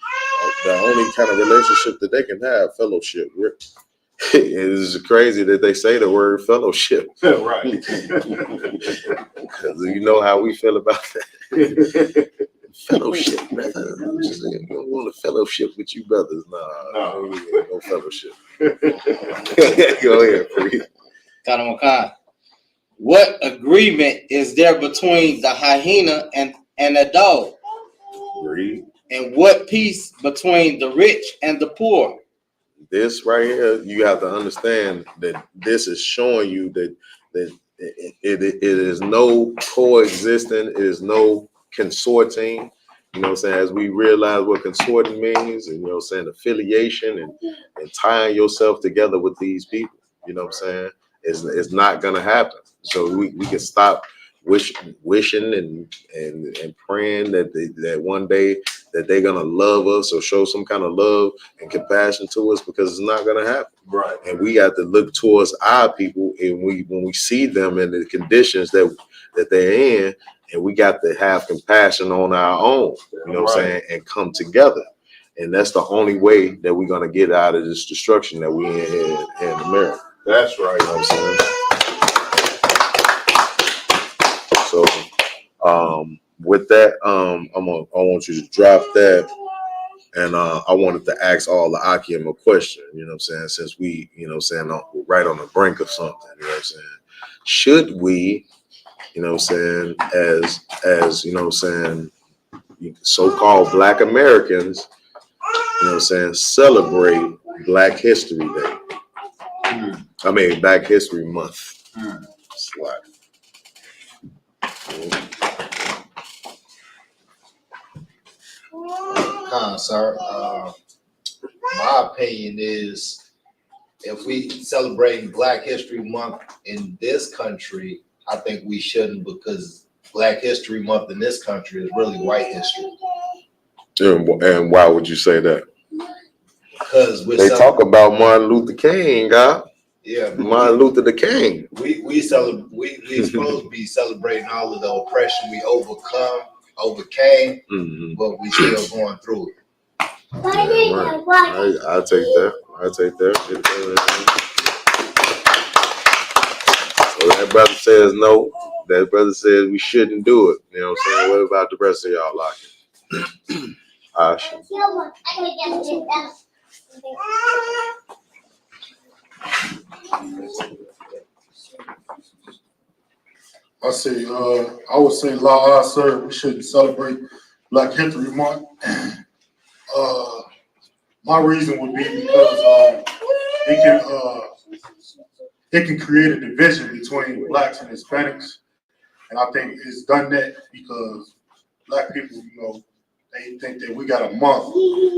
kind of relationship that they can have, fellowship. It is crazy that they say the word fellowship. Right. Because you know how we feel about that. Fellowship, brother. You don't want to fellowship with you brothers. No, no fellowship. Go ahead, please. What agreement is there between the hyena and the dog? Agreed. And what peace between the rich and the poor? This right here, you have to understand that this is showing you that it is no coexisting, it is no consorting. You know what I'm saying? As we realize what consorting means, and you know what I'm saying, affiliation and tying yourself together with these people, you know what I'm saying? It's not gonna happen. So we can stop wishing and praying that one day that they're gonna love us or show some kind of love and compassion to us, because it's not gonna happen. Right. And we got to look towards our people, and when we see them in the conditions that they're in, and we got to have compassion on our own, you know what I'm saying, and come together. And that's the only way that we're gonna get out of this destruction that we in America. That's right. You know what I'm saying? So with that, I want you to drop that. And I wanted to ask all the Akim a question, you know what I'm saying, since we, you know what I'm saying, right on the brink of something, you know what I'm saying. Should we, you know what I'm saying, as you know what I'm saying, so-called Black Americans, you know what I'm saying, celebrate Black History Day? I mean, Black History Month. Slack. Sir. My opinion is, if we celebrating Black History Month in this country, I think we shouldn't, because Black History Month in this country is really white history. And why would you say that? Because they talk about Martin Luther King, yeah, Martin Luther the King. We supposed to be celebrating all of the oppression we overcame, but we still going through it. Yeah, right. I take that. So that brother says no. That brother says we shouldn't do it. You know what I'm saying? What about the rest of y'all like it? I would say, sir, we shouldn't celebrate Black History Month. My reason would be because it can create a division between blacks and Hispanics, and I think it's done that because black people, they think that we got a month,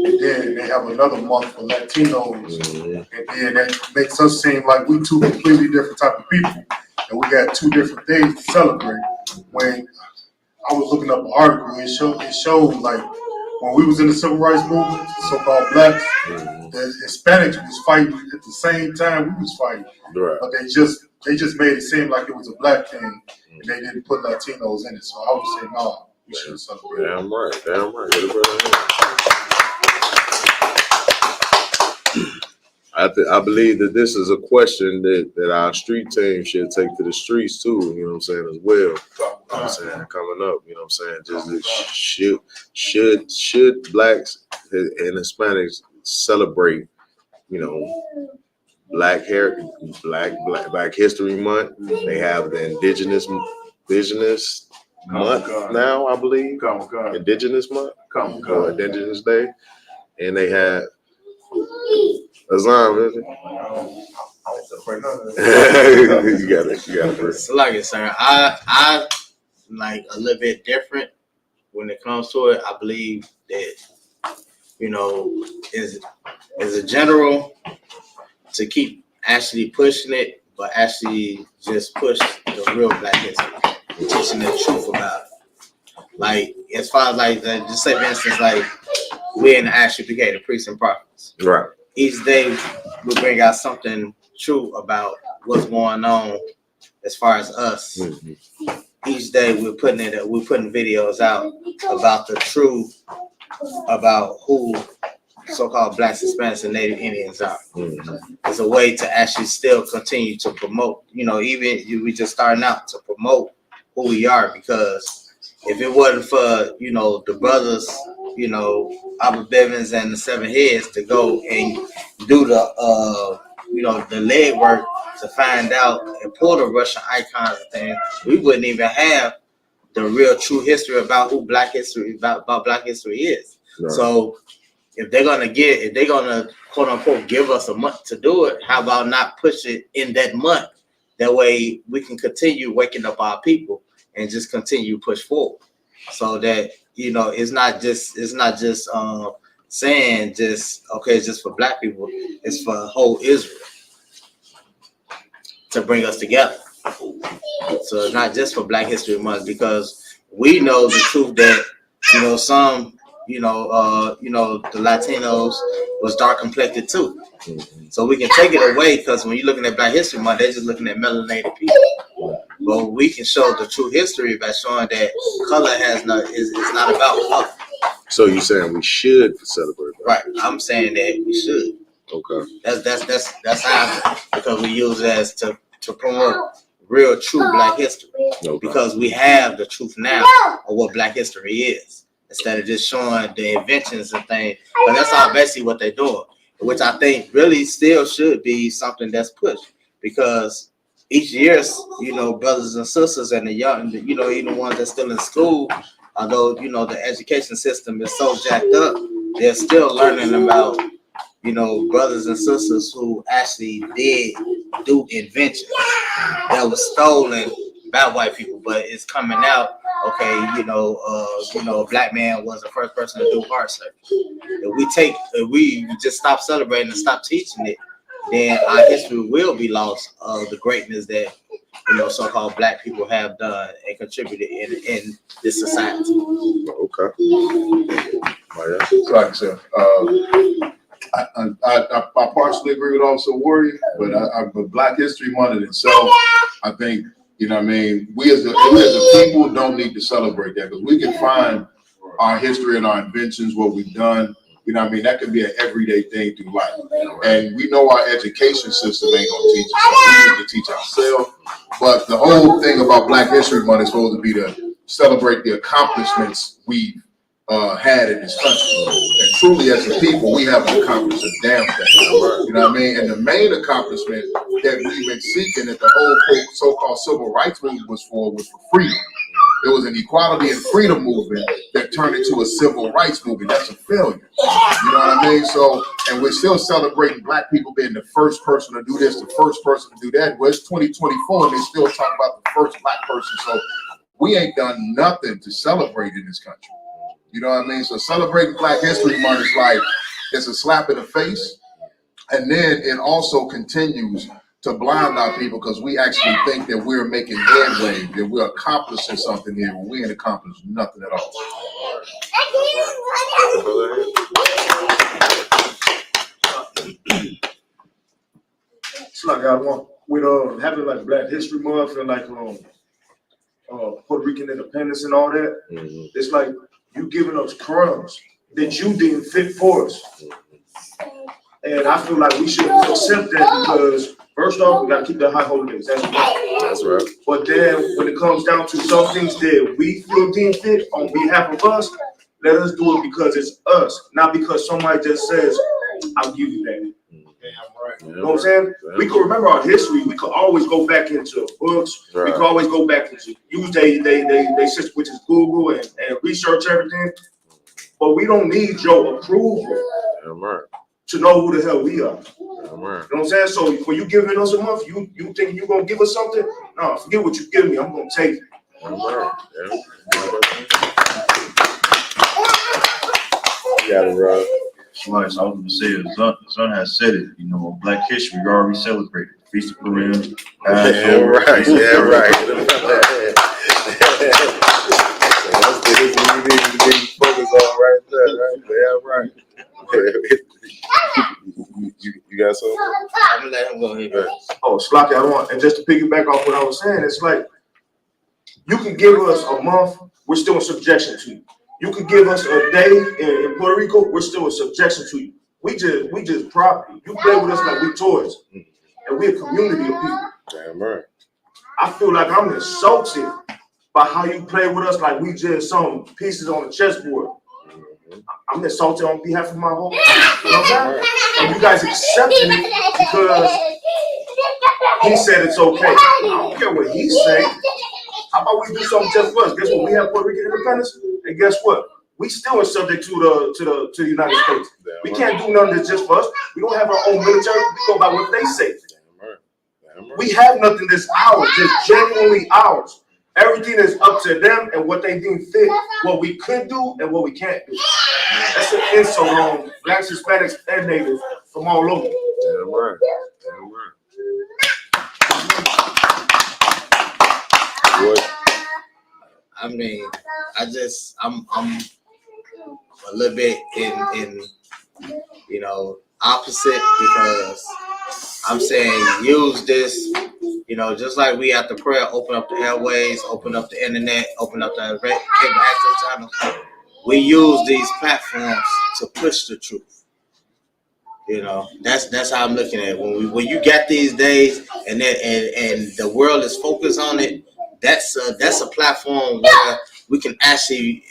and then they have another month for Latinos, and then that makes us seem like we two completely different type of people, and we got two different things to celebrate. When I was looking up an article, it showed like when we was in the civil rights movement, so-called blacks, the Hispanics was fighting at the same time we was fighting, but they just made it seem like it was a black thing, and they didn't put Latinos in it. So I would say no, we should celebrate. Damn right. I believe that this is a question that our street team should take to the streets too, you know what I'm saying, as well. You know what I'm saying, coming up, you know what I'm saying, just should blacks and Hispanics celebrate, Black History Month. They have the Indigenous Month now, I believe. Indigenous Month, or Indigenous Day, and they have Azam, is it? You got it. It's like it, sir. I like a little bit different when it comes to it. I believe that is a general to keep actually pushing it, but actually just push the real Black history, teaching the truth about it. Like as far as like just say for instance, like we're in the Isupk, the priests and prophets. Right. Each day we bring out something true about what's going on as far as us. Each day we're putting videos out about the truth about who so-called blacks, Hispanics, and Native Indians are. It's a way to actually still continue to promote, even we just starting out to promote who we are, because if it wasn't for, the brothers, Abba Bivens and the Seven Heads to go and do the, the leg work to find out and pull the Russian icons and things, we wouldn't even have the real true history about who Black history, about Black history is. Right. So if they're gonna quote unquote give us a month to do it, how about not push it in that month? That way we can continue waking up our people and just continue push forward. So that it's not just saying just okay, it's just for Black people, it's for whole Israel to bring us together. So it's not just for Black History Month, because we know the truth that some the Latinos was dark complected too. So we can take it away, because when you're looking at Black History Month, they're just looking at melanated people. But we can show the true history by showing that color is not about color. So you're saying we should celebrate that? Right. I'm saying that we should. Okay. That's how, because we use it as to promote real true Black history. Okay. Because we have the truth now of what Black history is, instead of just showing the inventions and things. But that's all basically what they're doing, which I think really still should be something that's pushed, because each year, brothers and sisters and the young, even the ones that's still in school, although, the education system is so jacked up, they're still learning about, brothers and sisters who actually did do inventions that was stolen by white people, but it's coming out, okay, a Black man was the first person to do heart surgery. If we just stop celebrating and stop teaching it, then our history will be lost of the greatness that so-called Black people have done and contributed in this society. Okay. Like I said, I partially agree with Officer Warrior, but Black History Month in itself, I think, we as a people don't need to celebrate that, because we can find our history and our inventions, what we've done. That could be an everyday thing through life. And we know our education system ain't gonna teach us. We need to teach ourselves. But the whole thing about Black History Month is supposed to be to celebrate the accomplishments we've had in this country. And truly, as a people, we haven't accomplished a damn thing. And the main accomplishment that we've been seeking, that the whole so-called civil rights movement was for freedom. There was an equality and freedom movement that turned into a civil rights movement. That's a failure. You know what I mean? So, and we're still celebrating black people being the first person to do this, the first person to do that. Well, it's 2024 and they still talk about the first black person. So we ain't done nothing to celebrate in this country. You know what I mean? So celebrating Black History Month is like, it's a slap in the face. And then it also continues to blind our people because we actually think that we're making headway, that we're accomplishing something here when we ain't accomplished nothing at all. It's like I want with having like Black History Month and like Puerto Rican independence and all that. It's like you giving us crumbs that you deem fit for us. And I feel like we should accept that because first off, we gotta keep the high holidays. That's right. That's right. But then when it comes down to some things that we feel deemed fit on behalf of us, let us do it because it's us, not because somebody just says, I'll give you that. You know what I'm saying? We can remember our history. We could always go back into books. We could always go back into use they system, which is Google and research everything. But we don't need your approval to know who the hell we are. You know what I'm saying? So when you giving us a month, you think you're gonna give us something? No, forget what you give me. I'm gonna take it. You got it, bro. Right, so I was gonna say, the son has said it. You know, Black History we already celebrated. Feast of Purim. Yeah, right. Yeah, right. That's what we need to focus on right there. Right? Yeah, right. You got something? I'm gonna let him go ahead. Oh, Slocky, I want, and just to piggyback off what I was saying, it's like you can give us a month, we're still in subjection to you. You could give us a day in Puerto Rico, we're still in subjection to you. We just property. You play with us like we toys, and we're a community of people. Damn right. I feel like I'm insulted by how you play with us like we just some pieces on the chessboard. I'm insulted on behalf of my whole, you know what I'm saying? And you guys accepting it because he said it's okay. I don't care what he's saying. How about we do something just for us? Guess what? We have Puerto Rican independence, and guess what? We still are subject to the United States. We can't do nothing that's just for us. We don't have our own military. We go by what they say. We have nothing that's ours, just genuinely ours. Everything is up to them and what they deem fit, what we could do and what we can't do. That's an insult on Blacks, Hispanics, and Natives from all over. Damn right. Damn right. What? I mean, I'm a little bit in you know, opposite because I'm saying use this, you know, just like we at the prayer, open up the airways, open up the internet, open up the cable access channels. We use these platforms to push the truth. You know, that's how I'm looking at it. When you get these days and the world is focused on it, that's a platform where we can actually,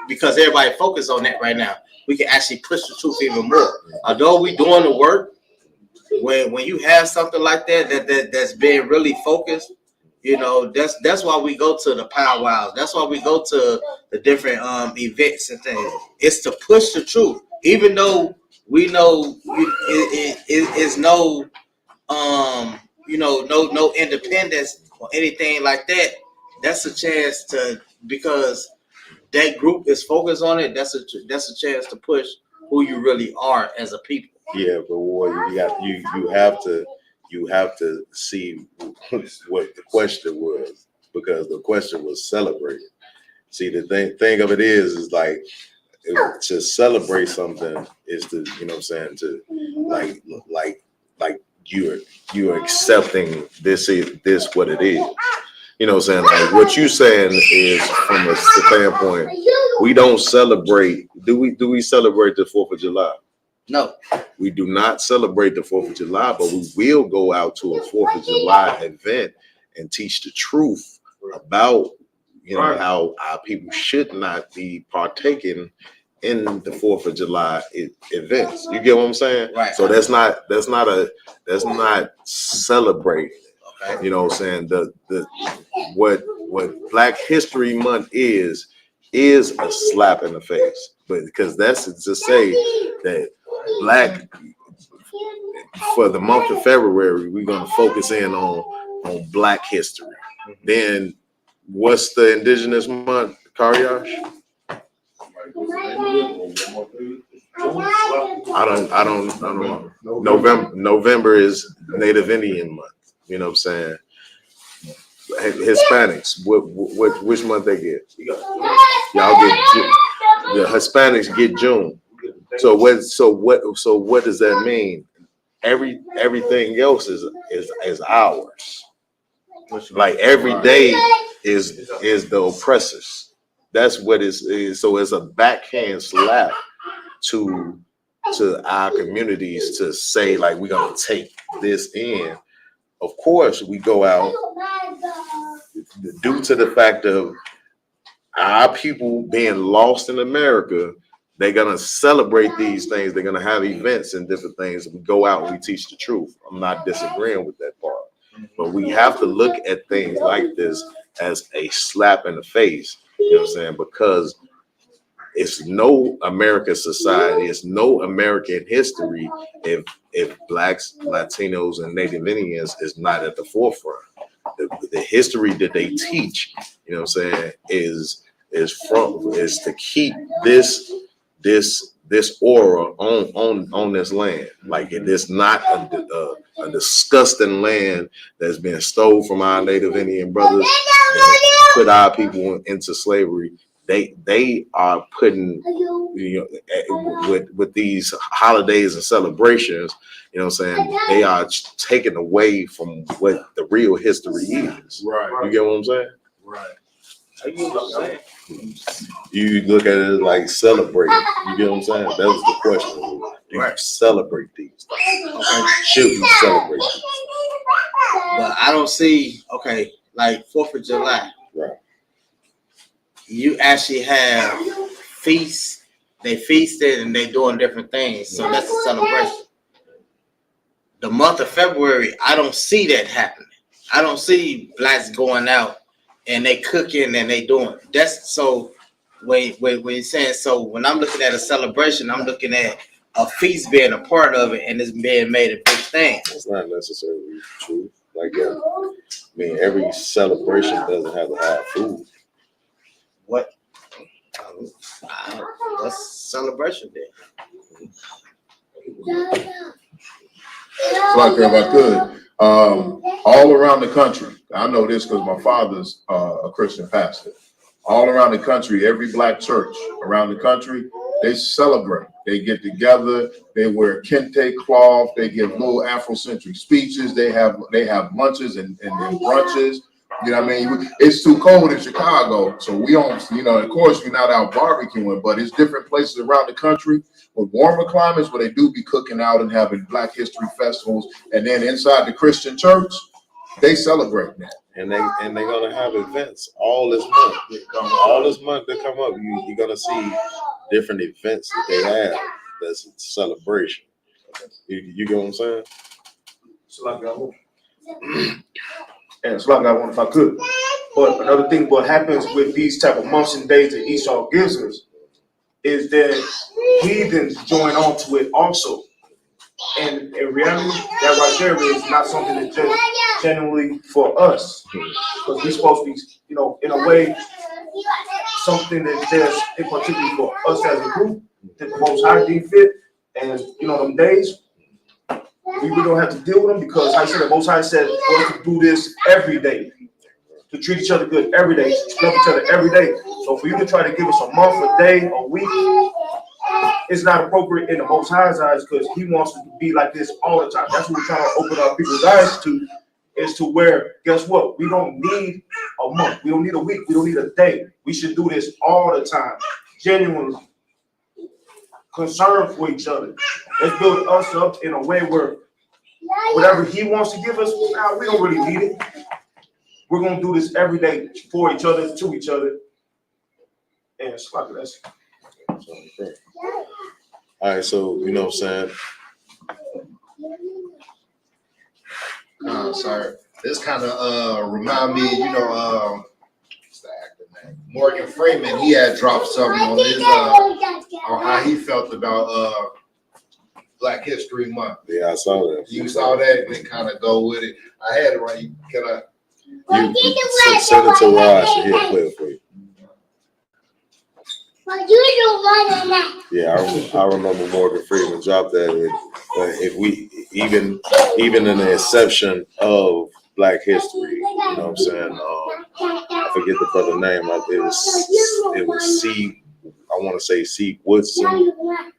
because everybody focused on that right now, we can actually push the truth even more. Although we doing the work, when you have something like that's being really focused, you know, that's why we go to the powwows. That's why we go to the different events and things. It's to push the truth, even though we know it is no you know, no independence or anything like that. That's a chance to, because that group is focused on it. That's a chance to push who you really are as a people. Yeah, but boy, you have to see what the question was, because the question was celebrated. See, the thing of it is like to celebrate something is to, you know what I'm saying, to like you're accepting this what it is. You know what I'm saying? Like what you saying is from a standpoint, we don't celebrate. Do we celebrate the 4th of July? No. We do not celebrate the 4th of July, but we will go out to a 4th of July event and teach the truth about, you know, how our people should not be partaking in the 4th of July events. You get what I'm saying? Right. So that's not celebrating. You know what I'm saying? What Black History Month is a slap in the face. But because that's to say that Black, for the month of February, we're gonna focus in on Black history. Then what's the Indigenous month, Karyash? I don't know. November is Native Indian month. You know what I'm saying? Hispanics, which month they get? Y'all get the Hispanics get June. So what does that mean? Everything else is ours. Like every day is the oppressors. That's what is. So it's a backhand slap to our communities to say like we're gonna take this in. Of course, we go out due to the fact of our people being lost in America. They're gonna celebrate these things. They're gonna have events and different things. We go out and we teach the truth. I'm not disagreeing with that part, but we have to look at things like this as a slap in the face. You know what I'm saying? Because it's no American society, it's no American history if Blacks, Latinos, and Native Indians is not at the forefront. The history that they teach, you know what I'm saying, is to keep this aura on this land. Like it is not a disgusting land that's been stolen from our Native Indian brothers, put our people into slavery. They are putting, you know, with these holidays and celebrations, you know what I'm saying, they are taking away from what the real history is. Right. You get what I'm saying? Right. You know what I'm saying? You look at it like celebrating. You get what I'm saying? That was the question. Do you celebrate these things? Okay. Should we celebrate these? But I don't see, like 4th of July. Right. You actually have feasts. They feasted and they doing different things. So that's a celebration. The month of February, I don't see that happening. I don't see Blacks going out and they cooking and they doing. That's so when you're saying, so when I'm looking at a celebration, I'm looking at a feast being a part of it and it's being made a big thing. It's not necessarily true. Like, I mean, every celebration doesn't have to have food. What? What's celebration then? So like if I could, all around the country, I know this because my father's a Christian pastor. All around the country, every Black church around the country, they celebrate. They get together. They wear kente cloth. They give little Afrocentric speeches. They have lunches and brunches. You know what I mean? It's too cold in Chicago, so we don't, you know, of course, we're not out barbecuing, but it's different places around the country with warmer climates where they do be cooking out and having Black history festivals. And then inside the Christian church, they celebrate that. And they're gonna have events all this month. All this month they come up, you're gonna see different events that they have. That's a celebration. You get what I'm saying? And it's like I want if I could. But another thing, what happens with these type of months and days that Esau gives us is that heathens join on to it also. And in reality, that right there is not something that's just genuinely for us. Because we're supposed to be, you know, in a way, something that's just in particular for us as a group, that the Most High deem fit. And, you know, them days, we really don't have to deal with them because I said the Most High said for us to do this every day, to treat each other good every day, to love each other every day. So for you to try to give us a month, a day, a week, it's not appropriate in the Most High's eyes because He wants to be like this all the time. That's what we're trying to open our people's eyes to, is to where, guess what? We don't need a month. We don't need a week. We don't need a day. We should do this all the time, genuinely. Concern for each other. Let's build us up in a way where whatever He wants to give us, now we don't really need it. We're gonna do this every day for each other, to each other, and it's like that's. All right, so you know what I'm saying. Sorry. This kind of remind me, what's the actor name? Morgan Freeman. He had dropped something on his on how he felt about Black History Month. Yeah, I saw that. You saw that, and it kind of go with it. I had it right. Can I? You send it to Raj, and he'll play it for you. Yeah, I remember Morgan Freeman dropped that. But if we even in the inception of Black history, you know what I'm saying? I forget the brother name. It was C. I want to say C. Woodson.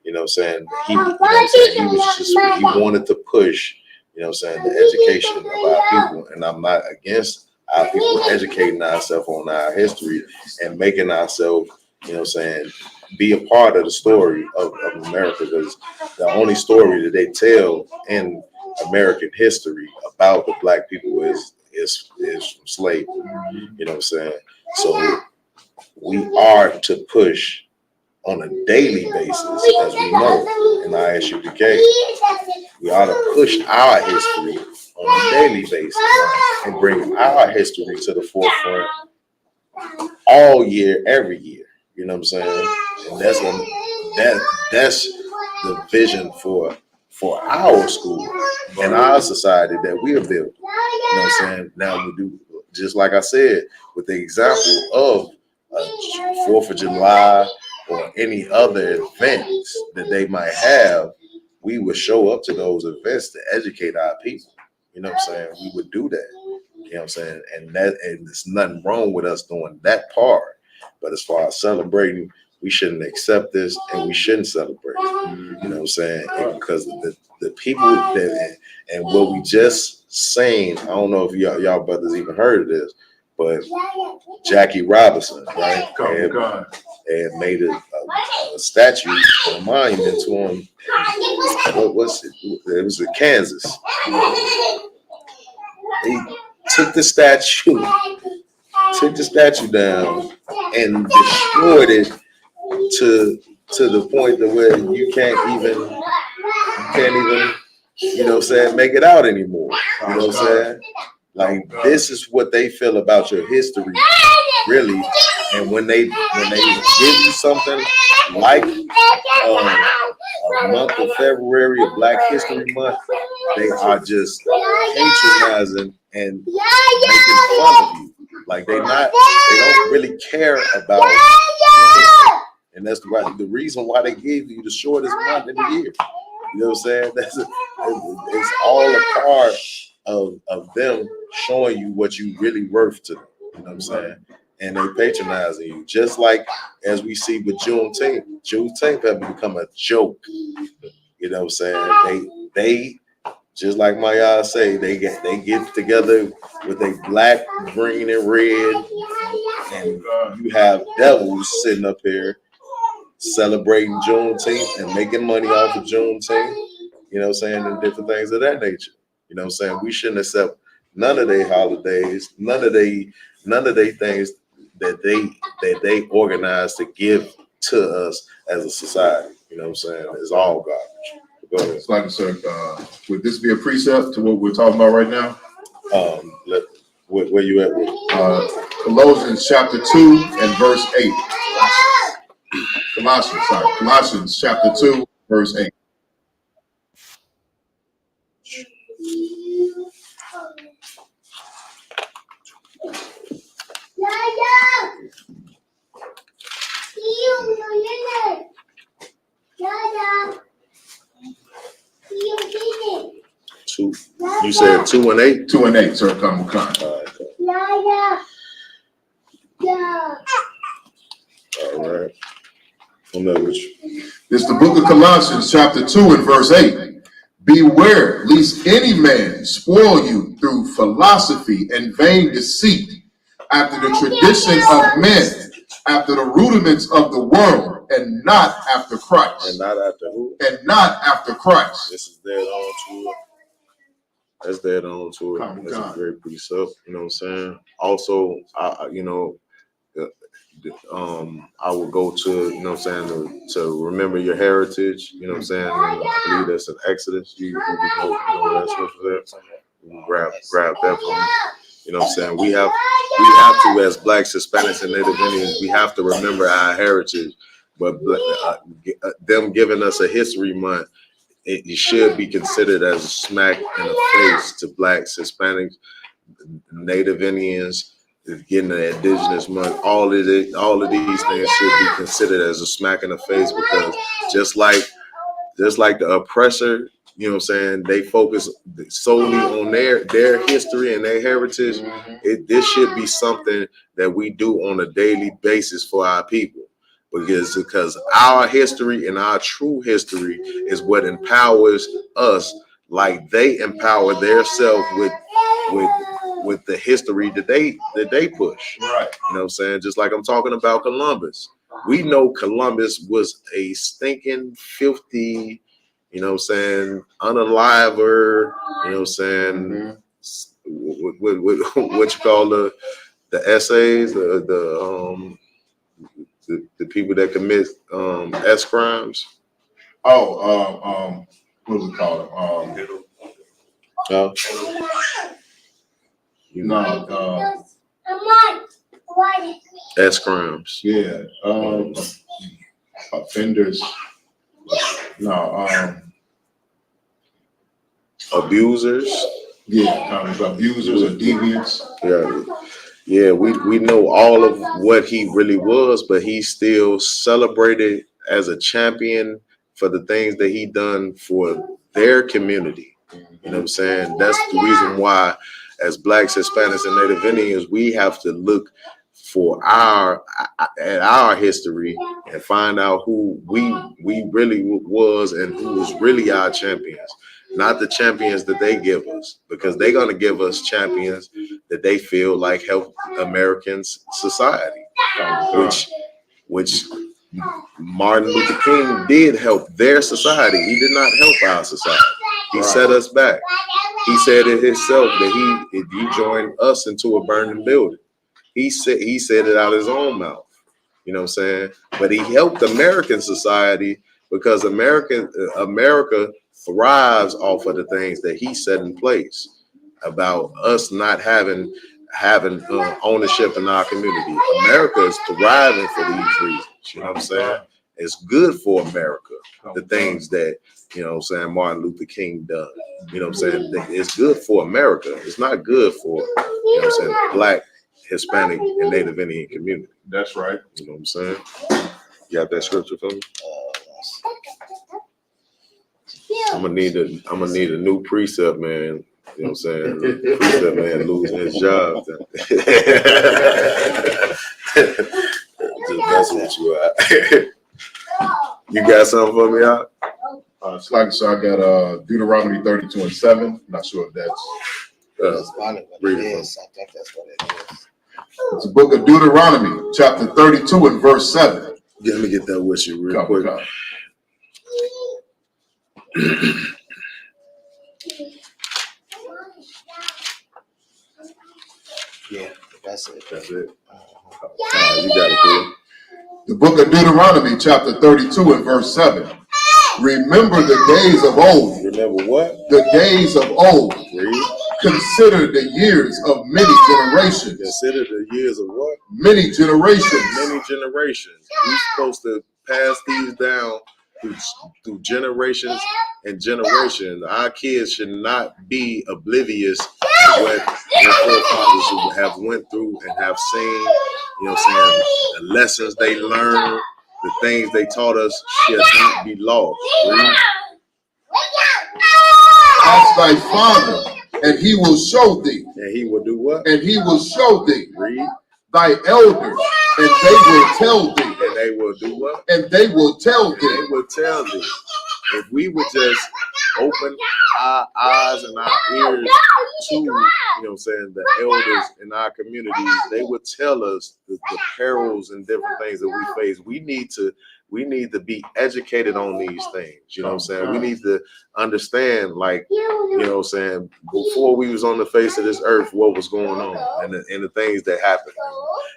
You know what I'm saying? He wanted to push. You know what I'm saying? The education of our people, and I'm not against our people educating ourselves on our history and making ourselves, you know what I'm saying, be a part of the story of America, because the only story that they tell in American history about the Black people is from slavery. You know what I'm saying? So we are to push on a daily basis, as we know in our Isupk. We ought to push our history on a daily basis and bring our history to the forefront all year, every year. You know what I'm saying? And that's the vision for our school and our society that we have built. You know what I'm saying? Now we do, just like I said, with the example of 4th of July or any other events that they might have, we would show up to those events to educate our people. You know what I'm saying? We would do that. You know what I'm saying? And there's nothing wrong with us doing that part. But as far as celebrating, we shouldn't accept this, and we shouldn't celebrate. You know what I'm saying? And because the people that, and what we just saying, I don't know if y'all brothers even heard of this, but Jackie Robinson, right? And made a statue or a monument to him. What was it? It was in Kansas. He took the statue down and destroyed it to the point to where you can't even, you know what I'm saying, make it out anymore. You know what I'm saying? Like, this is what they feel about your history, really. And when they give you something like a month of February, a Black History Month, they are just patronizing and making fun of you. Like, they don't really care about it. And that's the reason why they gave you the shortest month in the year. You know what I'm saying? It's all a part of them showing you what you really worth to them. You know what I'm saying? And they patronizing you, just like as we see with Juneteenth. Juneteenth have become a joke. You know what I'm saying? They just like my say, they get together with a black, green, and red, and you have devils sitting up here celebrating Juneteenth and making money off of Juneteenth. You know what I'm saying? And different things of that nature. You know what I'm saying? We shouldn't accept none of their holidays, none of their things that they organize to give to us as a society. You know what I'm saying? It's all garbage. Go ahead. It's like, sir, would this be a precept to what we're talking about right now? Where you at with? Colossians chapter 2 and verse 8. Colossians chapter 2, verse 8. You said 2 and 8? 2 and 8, sir. Come on. All right. I'm not with you. It's the book of Colossians, chapter 2 and verse 8. Beware lest any man spoil you through philosophy and vain deceit, after the tradition of men, after the rudiments of the world, and not after Christ. And not after who? And not after Christ. This is dead on to it. That's dead on to it. That's a great precept. You know what I'm saying? Also, I would go to, you know what I'm saying, to remember your heritage, you know what I'm saying? And I believe that's in Exodus. You know that scripture there? grab that from me. You know what I'm saying? We have to, as Blacks, Hispanics, and Native Indians, we have to remember our heritage. But them giving us a history month, it should be considered as a smack in the face to Blacks, Hispanics, Native Indians, getting the Indigenous month. All of these things should be considered as a smack in the face, because just like the oppressor, you know what I'm saying, they focus solely on their history and their heritage. This should be something that we do on a daily basis for our people, because our history and our true history is what empowers us, like they empower themselves with the history that they push. Right. You know what I'm saying? Just like I'm talking about Columbus. We know Columbus was a stinking, filthy, you know what I'm saying, unaliver, you know what I'm saying, what you call the essays, the people that commit S crimes. What do we call them? S crimes. Yeah. Offenders. Abusers. Yeah, abusers or deviants. Yeah, we know all of what he really was, but he's still celebrated as a champion for the things that he done for their community. You know what I'm saying? That's the reason why, as Blacks, Hispanics, and Native Indians, we have to look for our history and find out who we really was and who was really our champions. Not the champions that they give us, because they're going to give us champions that they feel like help Americans society, which Martin Luther King did help their society. He did not help our society. He set us back. He said it himself that he joined us into a burning building. He said it out of his own mouth. You know what I'm saying? But he helped American society because America thrives off of the things that he set in place about us not having ownership in our community. America is thriving for these reasons. You know what I'm saying? It's good for America, the things that, you know what I'm saying, Martin Luther King done. You know what I'm saying? It's good for America. It's not good for, you know what I'm saying, the Black, Hispanic, and Native Indian community. That's right. You know what I'm saying? You got that scripture for me? I'm gonna need a new precept, man. You know what I'm saying? Precept man losing his job. Just messing with you out. You got something for me out? So I got Deuteronomy 32:7. Not sure if that's read it. I think that's what it is. It's the book of Deuteronomy, chapter 32 and verse 7. Let me get that with you real quick. Yeah, that's it. That's it. You got it, dude. The book of Deuteronomy, chapter 32 and verse 7. Remember the days of old. Remember what? The days of old. Read. Consider the years of many generations. Consider the years of what? Many generations. Many generations. We're supposed to pass these down through generations and generations. Our kids should not be oblivious to what their forefathers have went through and have seen. You know what I'm saying? The lessons they learned, the things they taught us should not be lost. Read. Ask thy father, and he will show thee. And he will do what? And he will show thee. Read. Thy elders, and they will tell thee. And they will do what? And they will tell thee. They will tell thee. If we would just open our eyes and our ears to, you know what I'm saying, the elders in our communities, they would tell us the perils and different things that we face. We need to be educated on these things. You know what I'm saying? We need to understand, like, you know what I'm saying, before we was on the face of this earth, what was going on and the things that happened.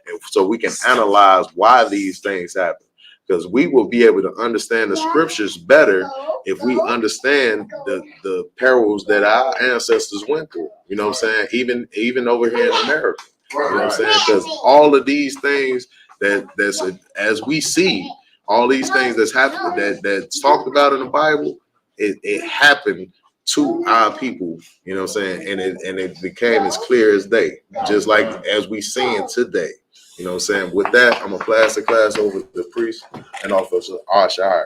And so we can analyze why these things happen. Because we will be able to understand the scriptures better if we understand the perils that our ancestors went through, you know what I'm saying? Even over here in America, you know what I'm saying? Because all of these things that's as we see, all these things that's happened that's talked about in the Bible, it happened to our people, you know what I'm saying? And it became as clear as day, just like as we seeing today. You know what I'm saying? With that, I'm gonna pass the class over to the priest and Officer Ashai.